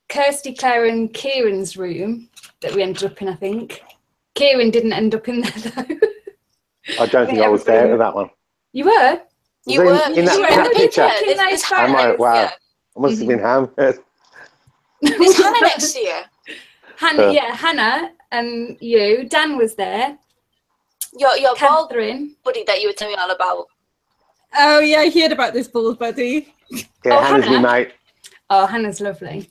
Kirsty, Claire, and Kieran's room that we ended up in. I think Kieran didn't end up in there though. I don't think I was there for that one. You were. You Was were in that picture. There's Am I? Hannah, Wow. yeah. I must have been hammered. There's Hannah next to you. Hannah, yeah, Hannah and you. Dan was there. Your ball Catherine. buddy that you were telling me all about. Oh yeah, I heard about this ball buddy. Yeah, Oh, Hannah's Hannah? my mate. Oh, Hannah's lovely.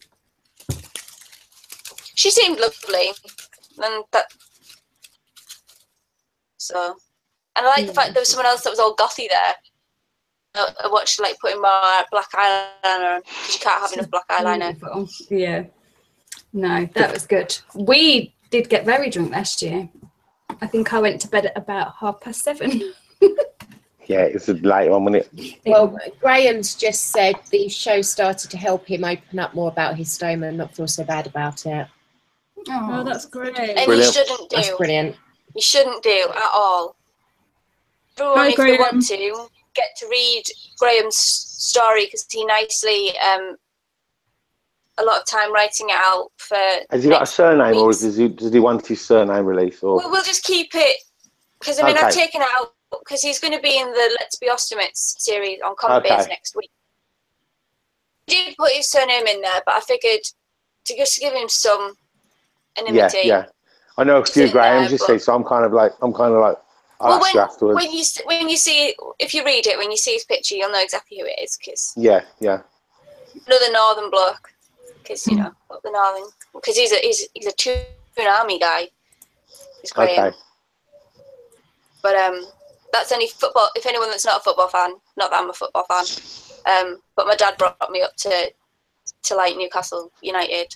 She seemed lovely, and that. So, and I like the fact there was someone else that was all gothy there. I watched like putting more black eyeliner on because you can't have enough black eyeliner. Beautiful. Yeah. No, that was good. We did get very drunk last year. I think I went to bed at about 7:30. Yeah, it's a late one, wasn't it? Well, Graham's just said the show started to help him open up more about his stoma and not feel so bad about it. Oh, that's great. And Brilliant. you shouldn't do. That's brilliant. You shouldn't do at all. Everyone, Hi, if you Graham. want to, get to read Graham's story because he nicely a lot of time writing it out for. Has he got a next surname, or weeks. does he want his surname released? Or We'll just keep it because I mean I've Okay. taken it out because he's going to be in the Let's Be Ostomy series on Common Base Okay. next week. I did put his surname in there, but I figured to just give him some anonymity. yeah. I know a few in Grahams, there, you see, so I'm kind of like, I'll ask you afterwards. when you see if you read it, when you see his picture, you'll know exactly who it is. Because Yeah. another northern bloke, because you know up the northern, because he's a Toon Army guy. He's Graham. Okay. But that's only football. If anyone that's not a football fan, not that I'm a football fan, but my dad brought me up to like Newcastle United.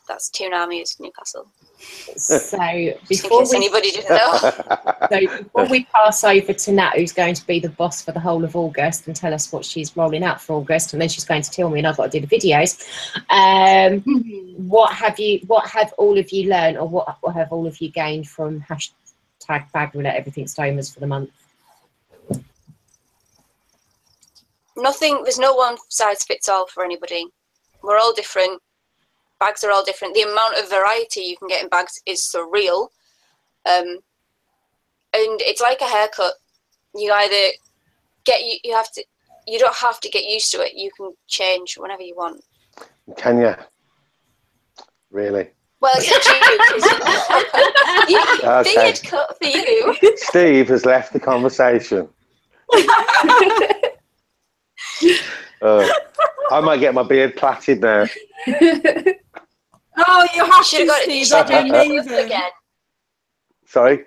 That's Toon Army is Newcastle. So Just in before case anybody didn't know. before we pass over to Nat, who's going to be the boss for the whole of August and tell us what she's rolling out for August, and then she's going to tell me, and I've got to do the videos. What have all of you learned, or what have all of you gained from #BagRoulette Everything Stomas for the month? Nothing. There's no one size fits all for anybody. We're all different. Bags are all different. The amount of variety you can get in bags is surreal. And it's like a haircut. You either you don't have to get used to it. You can change whenever you want. Can you? Really? Well, except you, Okay. beard cut for you. Steve has left the conversation. I might get my beard plaited now. Oh, you have Should have to got see it. that. Should have dyed it Amazing. purple again. Sorry?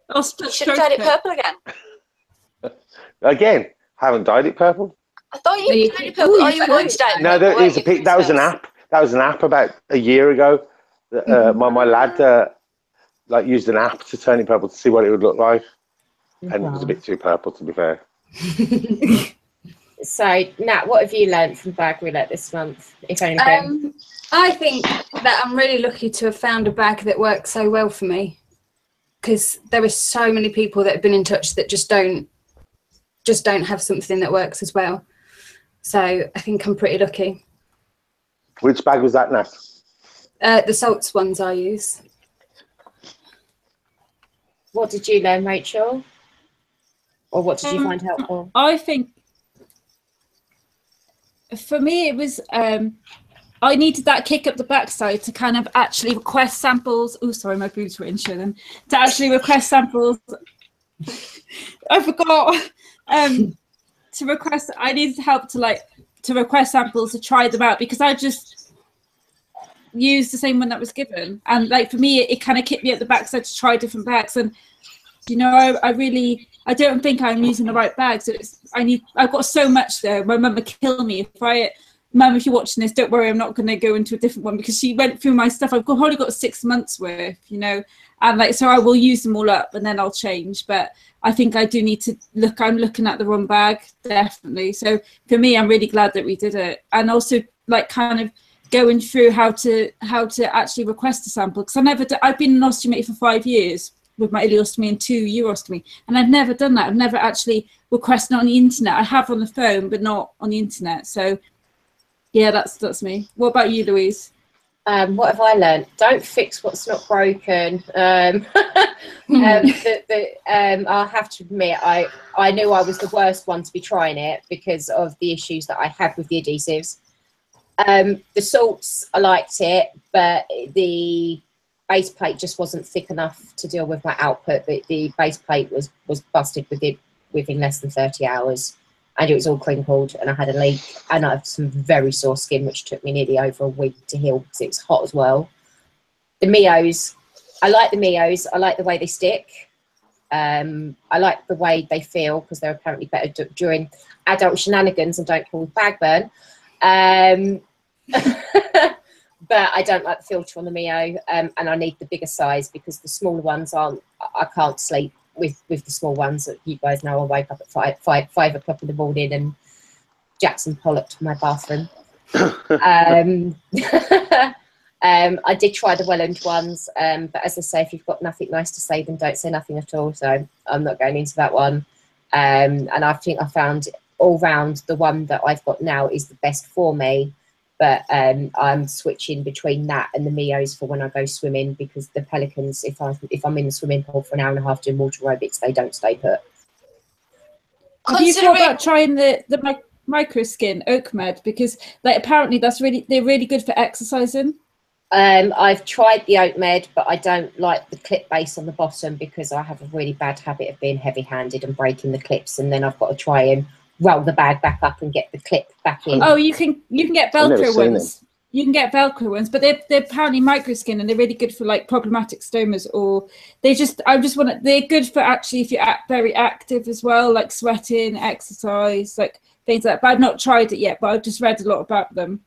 I'll You should have dyed it purple again. Again? Haven't dyed it purple? I thought No, you you dyed can- it purple. Ooh, Oh, you you were going to dye it No, purple, that weren't is a you, pic. That was an Christmas? app. That was an app about a year ago. My lad like used an app to turn it purple to see what it would look like, and it was a bit too purple, to be fair. So, Nat, what have you learnt from BagRoulette this month, if anything? I think that I'm really lucky to have found a bag that works so well for me, because there are so many people that have been in touch that just don't have something that works as well. So I think I'm pretty lucky. Which bag was that, Nat? The salts ones I use. What did you learn, Rachel? Or what did you find helpful? I think for me it was I needed that kick up the backside to kind of actually request samples. Oh, sorry, my boobs were in show them. To actually request samples. I forgot. To request, I needed help to request samples to try them out, because I just used the same one that was given. And like for me, it kind of kicked me up the backside to try different bags. And you know, I don't think I'm using the right bag. So I've got so much there. My mum would kill me Mum, if you're watching this, don't worry, I'm not going to go into a different one, because she went through my stuff. I've probably got 6 months worth, you know, and like, so I will use them all up and then I'll change. But I think I do need to look, I'm looking at the wrong bag, definitely. So for me, I'm really glad that we did it. And also like kind of going through how to actually request a sample, because I've been an ostomy for 5 years with my ileostomy and 2 urostomy, and I've never done that. I've never actually requested on the internet. I have on the phone, but not on the internet. So yeah, that's me. What about you, Louise? What have I learned? Don't fix what's not broken. I'll have to admit, I knew I was the worst one to be trying it because of the issues that I had with the adhesives. The salts, I liked it, but the base plate just wasn't thick enough to deal with my output. The base plate was busted within less than 30 hours. And it was all crinkled, and I had a leak, and I had some very sore skin, which took me nearly over a week to heal because it was hot as well. The Mios, I like the Mios. I like the way they stick. I like the way they feel, because they're apparently better during adult shenanigans and don't cause bag burn. But I don't like the filter on the Mio, and I need the bigger size, because the smaller ones I can't sleep with the small ones. That you guys know, I wake up at 5 o'clock in the morning and Jackson Pollock to my bathroom. I did try the Welland ones, but as I say, if you've got nothing nice to say, then don't say nothing at all. So I'm not going into that one. And I think I found all round the one that I've got now is the best for me. But I'm switching between that and the Mios for when I go swimming, because the Pelicans, if I'm in the swimming pool for an hour and a half doing water aerobics, they don't stay put. Have you thought about trying the microskin Oak Med? Because like apparently they're really good for exercising. I've tried the Oak Med, but I don't like the clip base on the bottom, because I have a really bad habit of being heavy-handed and breaking the clips, and then I've got to try and roll the bag back up and get the clip back in. Oh, you can get Velcro ones. You can get Velcro ones, but they're apparently microskin, and they're really good for like problematic stomas, or they're good for actually if you're very active as well, like sweating, exercise, like things like that. But I've not tried it yet, but I've just read a lot about them.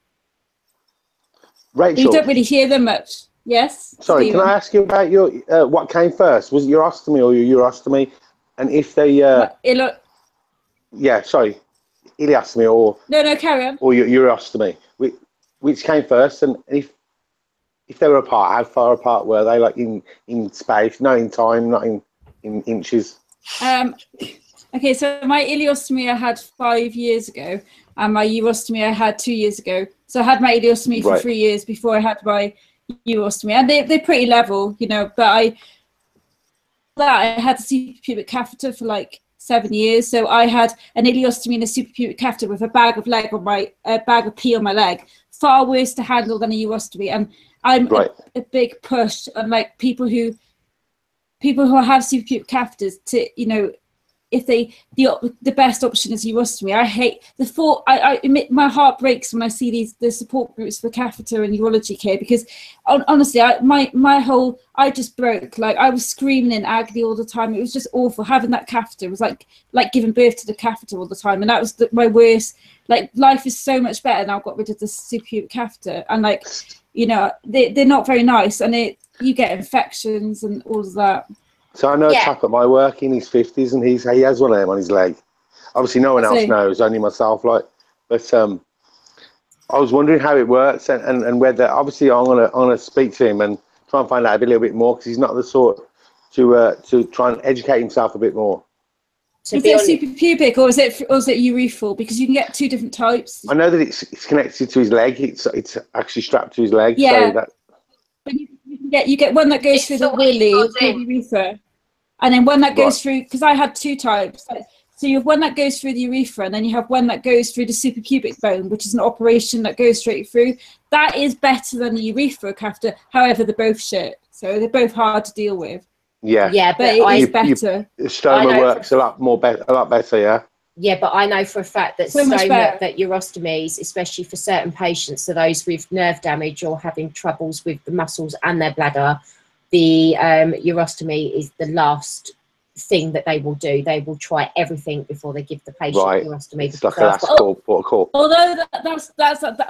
Rachel, you don't really hear them much. Yes. Sorry, Stephen? Can I ask you about your what came first? Was it your ostomy or your urostomy? And if they yeah, sorry, ileostomy or no, carry on. Or your urostomy, which came first, and if they were apart, how far apart were they? Like in space, not in time, not in inches. Okay, so my ileostomy I had 5 years ago, and my urostomy I had 2 years ago. So I had my ileostomy for 3 years before I had my urostomy, and they're pretty level, you know. But I had a suprapubic catheter for like 7 years, so I had an ileostomy and a suprapubic catheter with a bag of pee on my leg. Far worse to handle than a urostomy, and I'm a big push on like people who have suprapubic catheters to, you know, if the best option is urostomy. I hate the thought. I admit my heart breaks when I see the support groups for catheter and urology care, because honestly, I just broke. Like I was screaming in agony all the time. It was just awful. Having that catheter was like giving birth to the catheter all the time, and that was my worst. Like life is so much better now. I've got rid of the suprapubic catheter, and like, you know, they're not very nice, and you get infections and all of that. So I know a chap at my work in his 50s, and he has one of them on his leg. Obviously, no one else knows, only myself. But I was wondering how it works, and whether, obviously, I'm gonna speak to him and try and find out a little bit more, because he's not the sort to try and educate himself a bit more. to Is be it honest, suprapubic or is it urethral? Because you can get two different types. I know that it's connected to his leg. It's actually strapped to his leg. Yeah. So that But you get one that goes It's through the the way it willy, goes through in. the urethra, and then one that goes Right. through. Because I had two types. So you have one that goes through the urethra, and then you have one that goes through the suprapubic bone, which is an operation that goes straight through. That is better than the urethra catheter. However, they're both shit, so they're both hard to deal with. yeah, yeah, But it is better. the I stoma know works a lot better. Yeah. yeah, but I know for a fact that So much better. that urostomies, especially for certain patients, so those with nerve damage or having troubles with the muscles and their bladder, the urostomy is the last thing that they will do. They will try everything before they give the patient Right. urostomy. It's like a last call. Although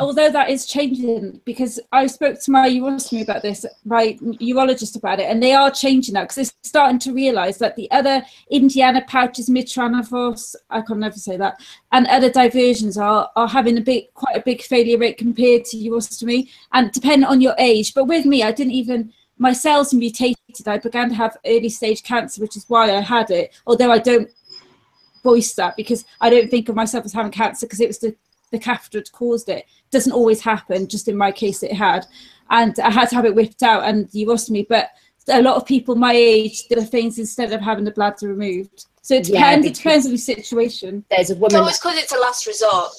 although that is changing, because I spoke to my urology about this, my urologist about it, and they are changing now because they're starting to realise that the other Indiana pouches, Mitranavos, I can never say that, and other diversions are having quite a big failure rate compared to urostomy, and depending on your age. But with me, I didn't even. My cells mutated. I began to have early stage cancer, which is why I had it. Although I don't voice that because I don't think of myself as having cancer because it was the catheter that caused it. Doesn't always happen. Just in my case, it had, and I had to have it whipped out and the urostomy. But a lot of people my age did things instead of having the bladder removed. So it depends. It depends on the situation. There's a It's woman. always because it's a last resort.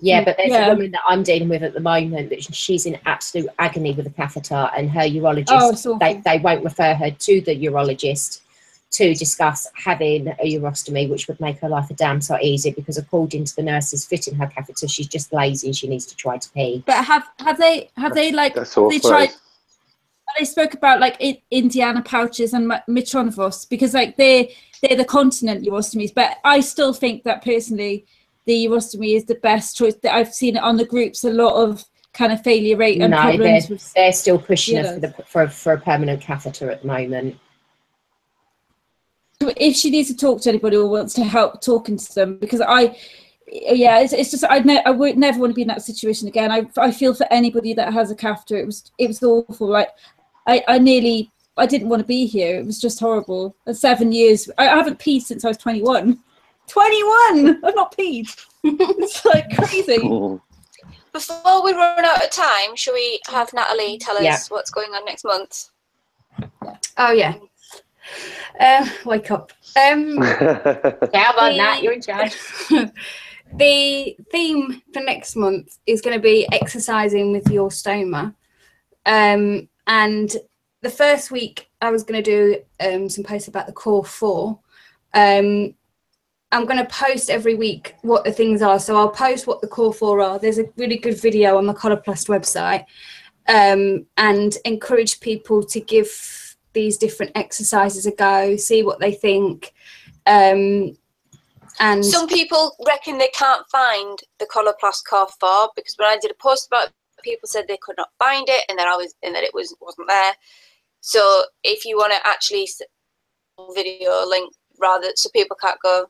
Yeah, but there's Yeah. a woman that I'm dealing with at the moment that she's in absolute agony with a catheter, and her urologist, Oh, it's awful. they won't refer her to the urologist to discuss having a urostomy, which would make her life a damn sight easier because according to the nurses fitting her catheter, she's just lazy and she needs to try to pee. But have they like That's have awful. they tried? They spoke about like Indiana pouches and Mitronavos because like they're the continent urostomies, but I still think that personally the urostomy is the best choice. That I've seen it on the groups, a lot of kind of failure rate and problems with. They're still pushing her for a permanent catheter at the moment. If she needs to talk to anybody or wants to help talking to them, because it's just I would never want to be in that situation again. I feel for anybody that has a catheter. It was awful. Like I didn't want to be here. It was just horrible. 7 years. I haven't peed since I was 21. 21! I've not peed. It's like crazy. Before we run out of time, shall we have Natalie tell us what's going on next month? Oh yeah. Wake up. Yeah, on that, you're in charge. The theme for next month is going to be exercising with your stoma. And the first week I was going to do some posts about the core 4. I'm going to post every week what the things are. So I'll post what the core 4 are. There's a really good video on the Coloplast website, and encourage people to give these different exercises a go, see what they think. And some people reckon they can't find the Coloplast core 4 because when I did a post about it, people said they could not find it and that it wasn't there. So if you want to actually video link rather so people can't go.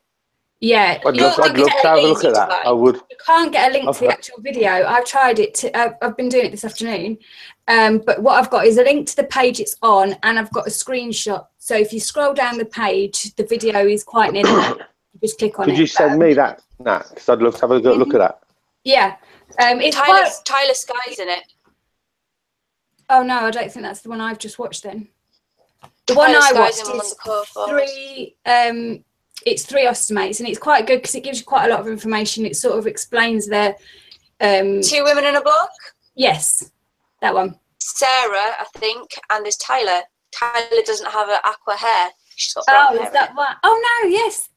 Yeah, I'd love to have a look at that. I would. You can't get a link to the actual video. I've tried it. I've been doing it this afternoon. But what I've got is a link to the page it's on, and I've got a screenshot. So if you scroll down the page, the video is quite near. You just click on it. Could you send me that, Nat? Because I'd love to have a good look at that. Yeah. It's Tyler Sky's in it. Oh no, I don't think that's the one I've just watched then. The one I watched is 3. It's 3 ostomates, and it's quite good because it gives you quite a lot of information. It sort of explains their 2 women in a block. Yes, that one. Sarah, I think, and there's Tyler. Tyler doesn't have aqua hair. She's got brown hair. Is that one? Oh no, yes,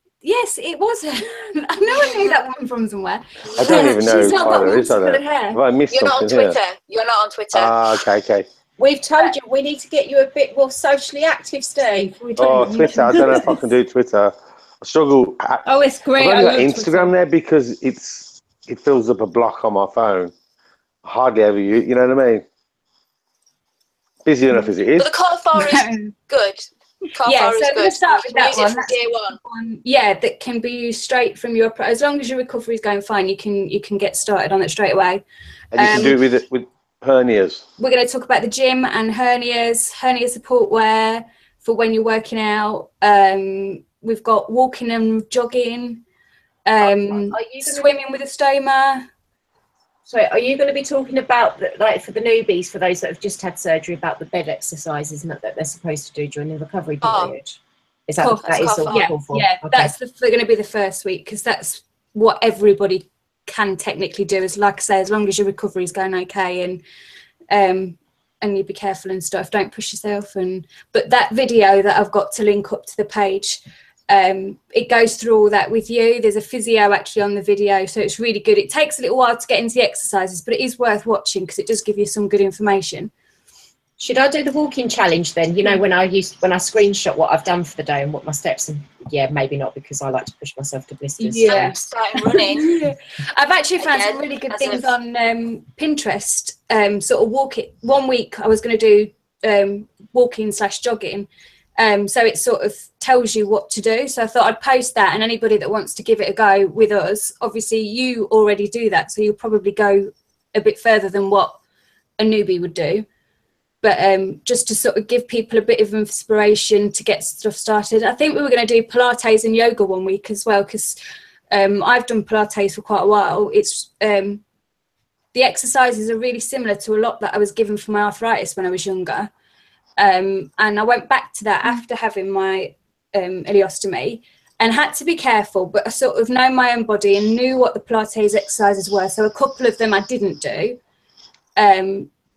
it was her. I know I knew that one from somewhere. I don't even know who Tyler is. Have I missed You're not on something Twitter. here? You're not on Twitter. Okay. We've told you we need to get you a bit more socially active, Steve. Oh, Twitter. I don't know if I can do Twitter. I struggle. It's great. I've only got love Instagram Twitter. there because it fills up a block on my phone. I hardly ever use. You know what I mean? Busy enough as it is. But the core 4 is good. Core 4 is good. Start with that Use it one. from day one. Yeah, that can be used straight from your. As long as your recovery is going fine, you can get started on it straight away. And you can do it with hernias. We're going to talk about the gym and hernia support wear for when you're working out. we've got walking and jogging, swimming with a stoma. So are you going to be talking about, like, for the newbies, for those that have just had surgery, about the bed exercises that they're supposed to do during the recovery period? Is that what that is all called for? Yeah, okay. that's going to be the first week, because that's what everybody can technically do. Is, like I say, as long as your recovery is going okay, and you be careful and stuff, don't push yourself. But that video that I've got to link up to the page, it goes through all that with you. There's a physio actually on the video, so it's really good. It takes a little while to get into the exercises, but it is worth watching because it does give you some good information. Should I do the walking challenge then? You know, when I screenshot what I've done for the day and what my steps, and yeah, maybe not, because I like to push myself to blisters. Yeah, I'm starting running. I've actually found some really good things on Pinterest. Sort of 1 week I was going to do walking/jogging. So it sort of tells you what to do. So I thought I'd post that, and anybody that wants to give it a go with us, obviously you already do that, so you'll probably go a bit further than what a newbie would do. But just to sort of give people a bit of inspiration to get stuff started. I think we were going to do Pilates and yoga 1 week as well, because I've done Pilates for quite a while. It's the exercises are really similar to a lot that I was given for my arthritis when I was younger. And I went back to that after having my ileostomy, and had to be careful, but I sort of know my own body and knew what the Pilates exercises were. So a couple of them I didn't do,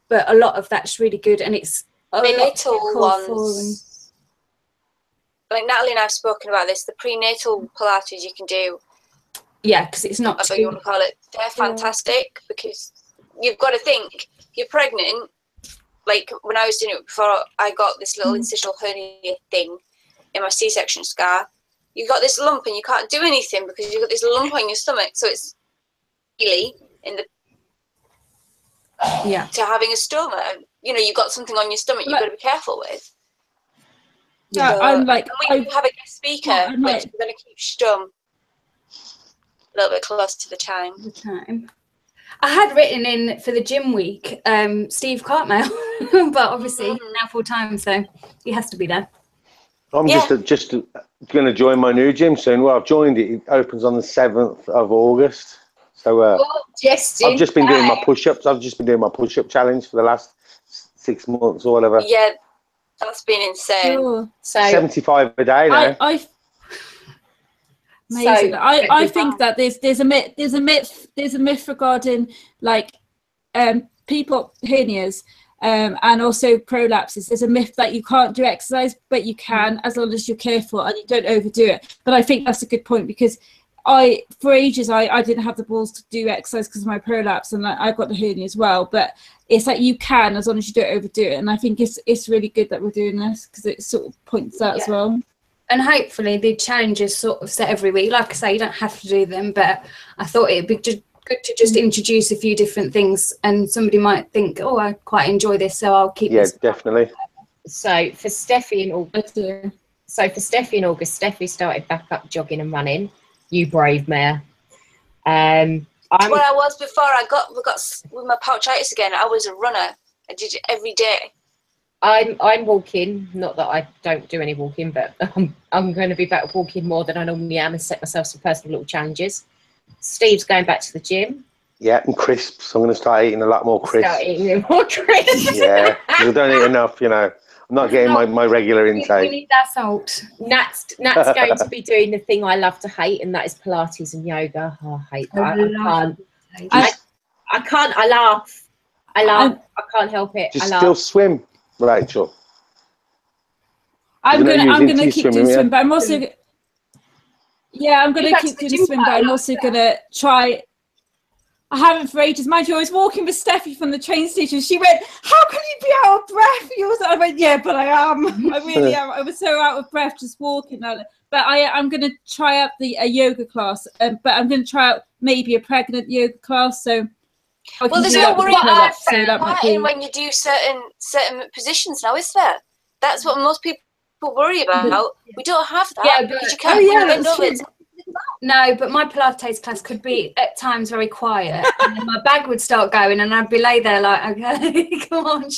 but a lot of that's really good, and it's a prenatal ones. Like Natalie and I've spoken about this. The prenatal Pilates you can do. Yeah, because it's not. Whatever you want to call it, they're fantastic, because you've got to think you're pregnant. Like when I was doing it before, I got this little incisional hernia thing in my C-section scar. You got this lump and you can't do anything because you've got this lump on your stomach. So it's really in the to having a stoma. You know, you've got something on your stomach you've got to be careful with. Yeah, so, I'm like, and we have a guest speaker, which we're going to keep stum a little bit close to the time. I had written in for the gym week, Steve Cartmail, but obviously now full time, so he has to be there. I'm just going to join my new gym soon. Well, I've joined it. It opens on the 7th of August. So I've just been doing my push-ups. I've just been doing my push-up challenge for the last 6 months or whatever. Yeah, that's been insane. Sure. So 75 a day now. Amazing. I think that there's a myth regarding like people hernias and also prolapses. There's a myth that you can't do exercise, but you can, as long as you're careful and you don't overdo it. But I think that's a good point, because for ages I didn't have the balls to do exercise because of my prolapse, and I got the hernia as well. But it's like you can, as long as you don't overdo it. And I think it's really good that we're doing this, because it sort of points that as well. And hopefully the challenges sort of set every week. Like I say, you don't have to do them, but I thought it'd be just good to just introduce a few different things, and somebody might think, oh, I quite enjoy this, so I'll keep this. Yeah, definitely. So for Steffi in August, Steffi started back up jogging and running. You brave mare. That's what I was before I got with my pouchitis again. I was a runner. I did it every day. I'm walking, not that I don't do any walking, but I'm going to be back walking more than I normally am and set myself some personal little challenges. Steve's going back to the gym. Yeah, and crisps. I'm going to start eating a lot more crisps. Start eating more crisps. Yeah, I don't eat enough, you know. I'm not getting my regular intake. We need that salt. Nat's going to be doing the thing I love to hate, and that is Pilates and yoga. Oh, I hate that. I can't. I laugh. I can't help it. Just still swim, Rachel. I'm gonna keep doing swim, but I'm also I'm gonna keep doing swim, but I'm also gonna try. I haven't for ages. Mind you, I was walking with Steffi from the train station. She went, "How can you be out of breath?" I went, "Yeah, but I am. I really am. I was so out of breath just walking." But I'm going to try out a yoga class. But I'm going to try out maybe a pregnant yoga class. So there's no worry about fighting when you do certain positions now, is there? That's what most people worry about. We don't have that. Yeah, because you can't. No, but my Pilates class could be at times very quiet, and then my bag would start going, and I'd be lay there like, okay, come on.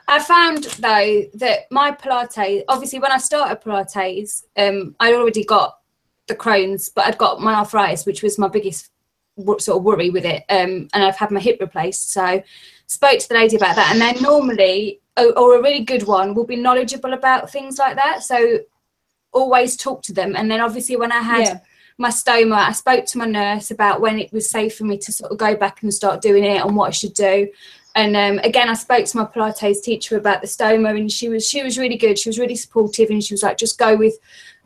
I found though that my Pilates, obviously when I started Pilates, I already got the Crohn's, but I'd got my arthritis, which was my biggest sort of worry with it. And I've had my hip replaced. So spoke to the lady about that. And then normally, or a really good one, will be knowledgeable about things like that. So always talk to them. And then obviously when I had my stoma, I spoke to my nurse about when it was safe for me to sort of go back and start doing it and what I should do. And again, I spoke to my Pilates teacher about the stoma, and she was really good. She was really supportive, and she was like, just go with.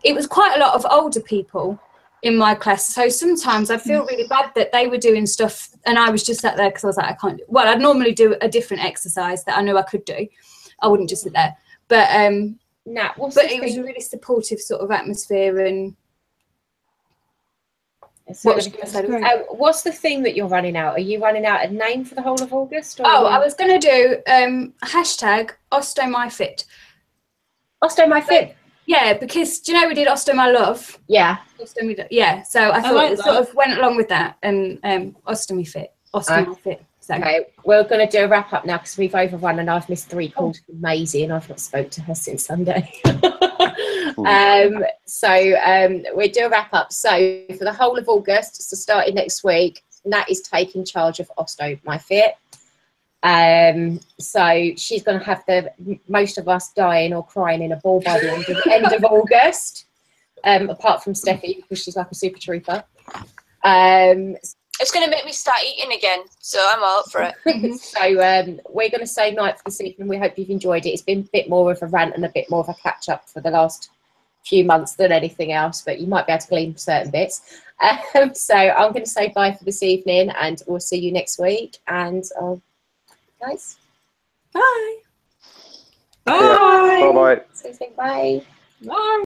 It was quite a lot of older people in my class, so sometimes I'd feel really bad that they were doing stuff, and I was just sat there because I was like, I can't. Well, I'd normally do a different exercise that I knew I could do. I wouldn't just sit there, but Nat, but it was a really supportive sort of atmosphere. And what's the theme that you're running out? Are you running out a name for the whole of August? Or I was going to do hashtag OstoMyFit. OstoMyFit? Yeah, because do you know we did Ostomy Love? Yeah. Yeah, so I thought like it sort of went along with that, and OstoMyFit. So. Okay, we're going to do a wrap up now because we've overrun and I've missed 3 calls from Maisie and I've not spoke to her since Sunday. We do a wrap up. So for the whole of August, so starting next week, Nat is taking charge of OstoMyFit. So she's going to have most of us dying or crying in a ball by the end of August, apart from Steffi because she's like a super trooper. It's going to make me start eating again, so I'm all up for it. So we're going to say night for this evening. We hope you've enjoyed it. It's been a bit more of a rant and a bit more of a catch up for the last few months than anything else, but you might be able to glean certain bits. So I'm going to say bye for this evening, and we'll see you next week. And guys, Bye. Bye. Bye bye. so say bye. Bye.